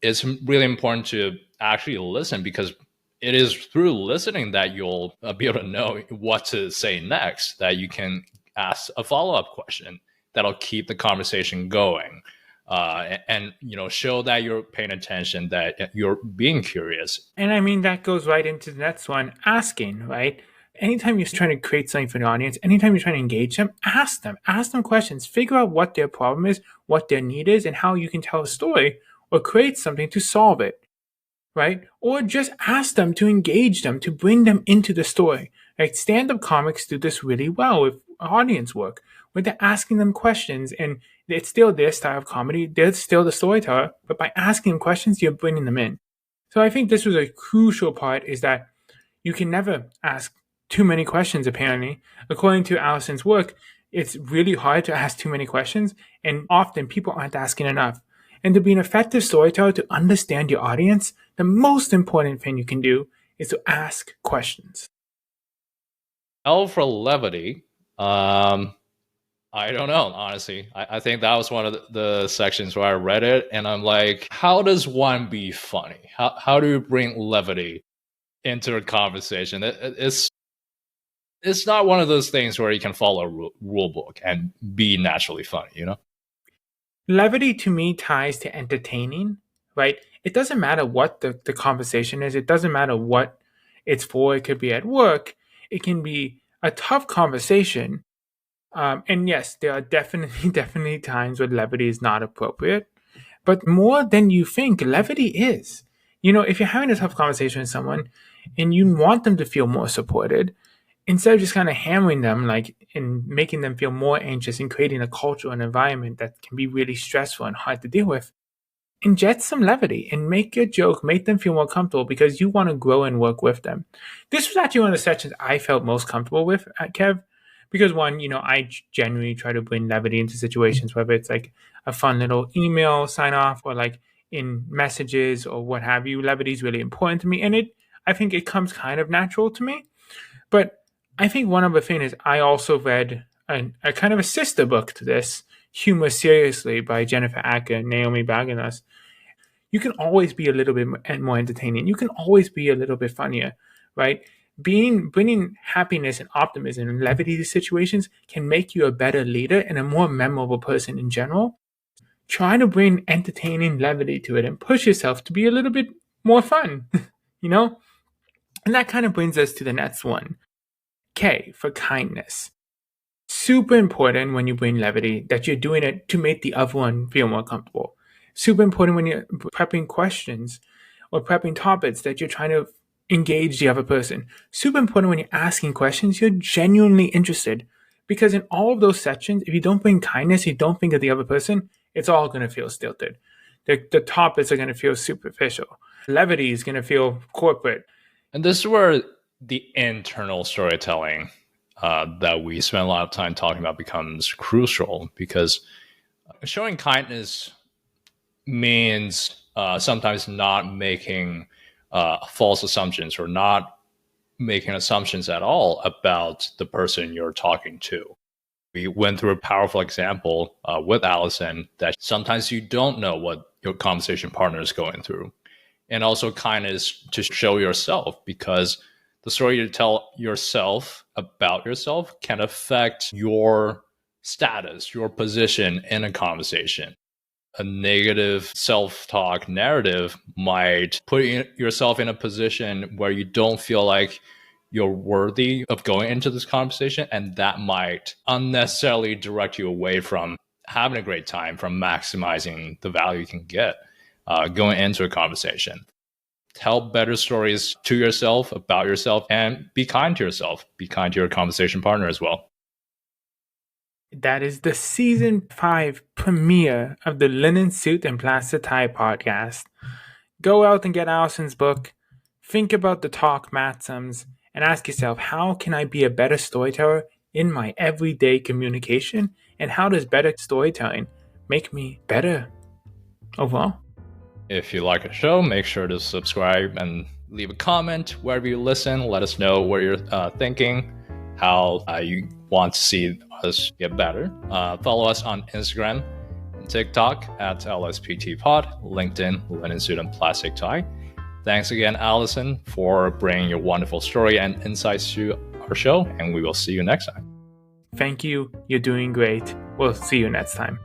it's really important to actually listen, because it is through listening that you'll be able to know what to say next, that you can ask a follow-up question that'll keep the conversation going. And show that you're paying attention, that you're being curious. And I mean, that goes right into the next one, asking, right? Anytime you're trying to create something for the audience, anytime you're trying to engage them, ask them questions, figure out what their problem is, what their need is, and how you can tell a story or create something to solve it, right? Or just ask them to engage them, to bring them into the story. Right? Stand-up comics do this really well with audience work, where they're asking them questions, and it's still their style of comedy. They're still the storyteller, but by asking them questions, you're bringing them in. So I think this was a crucial part, is that you can never ask too many questions, apparently. According to Alison's work, it's really hard to ask too many questions, and often people aren't asking enough. And to be an effective storyteller, to understand your audience, the most important thing you can do is to ask questions. L for levity. I don't know, honestly. I think that was one of the sections where I read it, and I'm like, how does one be funny? How do you bring levity into a conversation? It's not one of those things where you can follow a rule book and be naturally funny, you know? Levity to me ties to entertaining, right? It doesn't matter what the conversation is. It doesn't matter what it's for. It could be at work. It can be a tough conversation. And yes, there are definitely times where levity is not appropriate. But more than you think, levity is. If you're having a tough conversation with someone and you want them to feel more supported, instead of just kind of hammering them, like, and making them feel more anxious and creating a culture and environment that can be really stressful and hard to deal with, inject some levity and make your joke, make them feel more comfortable, because you want to grow and work with them. This was actually one of the sections I felt most comfortable with at Kev, because one, I genuinely try to bring levity into situations, whether it's like a fun little email sign off or like in messages or what have you. Levity is really important to me, and I think it comes kind of natural to me. But I think one other thing is, I also read a kind of a sister book to this, Humor Seriously by Jennifer Acker and Naomi Baganos. You can always be a little bit more entertaining. You can always be a little bit funnier, right? Bringing happiness and optimism and levity to situations can make you a better leader and a more memorable person in general. Try to bring entertaining levity to it and push yourself to be a little bit more fun, you know? And that kind of brings us to the next one. K for kindness. Super important when you bring levity that you're doing it to make the other one feel more comfortable. Super important when you're prepping questions or prepping topics that you're trying to engage the other person. Super important when you're asking questions, you're genuinely interested. Because in all of those sections, if you don't bring kindness, you don't think of the other person, it's all going to feel stilted. The topics are going to feel superficial. Levity is going to feel corporate. And this is where the internal storytelling that we spend a lot of time talking about becomes crucial, because showing kindness means sometimes not making false assumptions, or not making assumptions at all about the person you're talking to. We went through a powerful example with Alison, that sometimes you don't know what your conversation partner is going through. And also kindness to show yourself, because the story you tell yourself about yourself can affect your status, your position in a conversation. A negative self-talk narrative might put yourself in a position where you don't feel like you're worthy of going into this conversation, and that might unnecessarily direct you away from having a great time, from maximizing the value you can get going into a conversation. Tell better stories to yourself, about yourself, and be kind to yourself. Be kind to your conversation partner as well. That is the season 5 premiere of the Linen Suit and Plastic Tie podcast. Go out and get Alison's book, think about the talk maxims, and ask yourself, how can I be a better storyteller in my everyday communication? And how does better storytelling make me better overall? If you like the show, make sure to subscribe and leave a comment wherever you listen. Let us know what you're thinking, how you want to see us get better. Follow us on Instagram and TikTok at LSPTpod, LinkedIn, Linen Suit and Plastic Tie. Thanks again, Alison, for bringing your wonderful story and insights to our show, and we will see you next time. Thank you. You're doing great. We'll see you next time.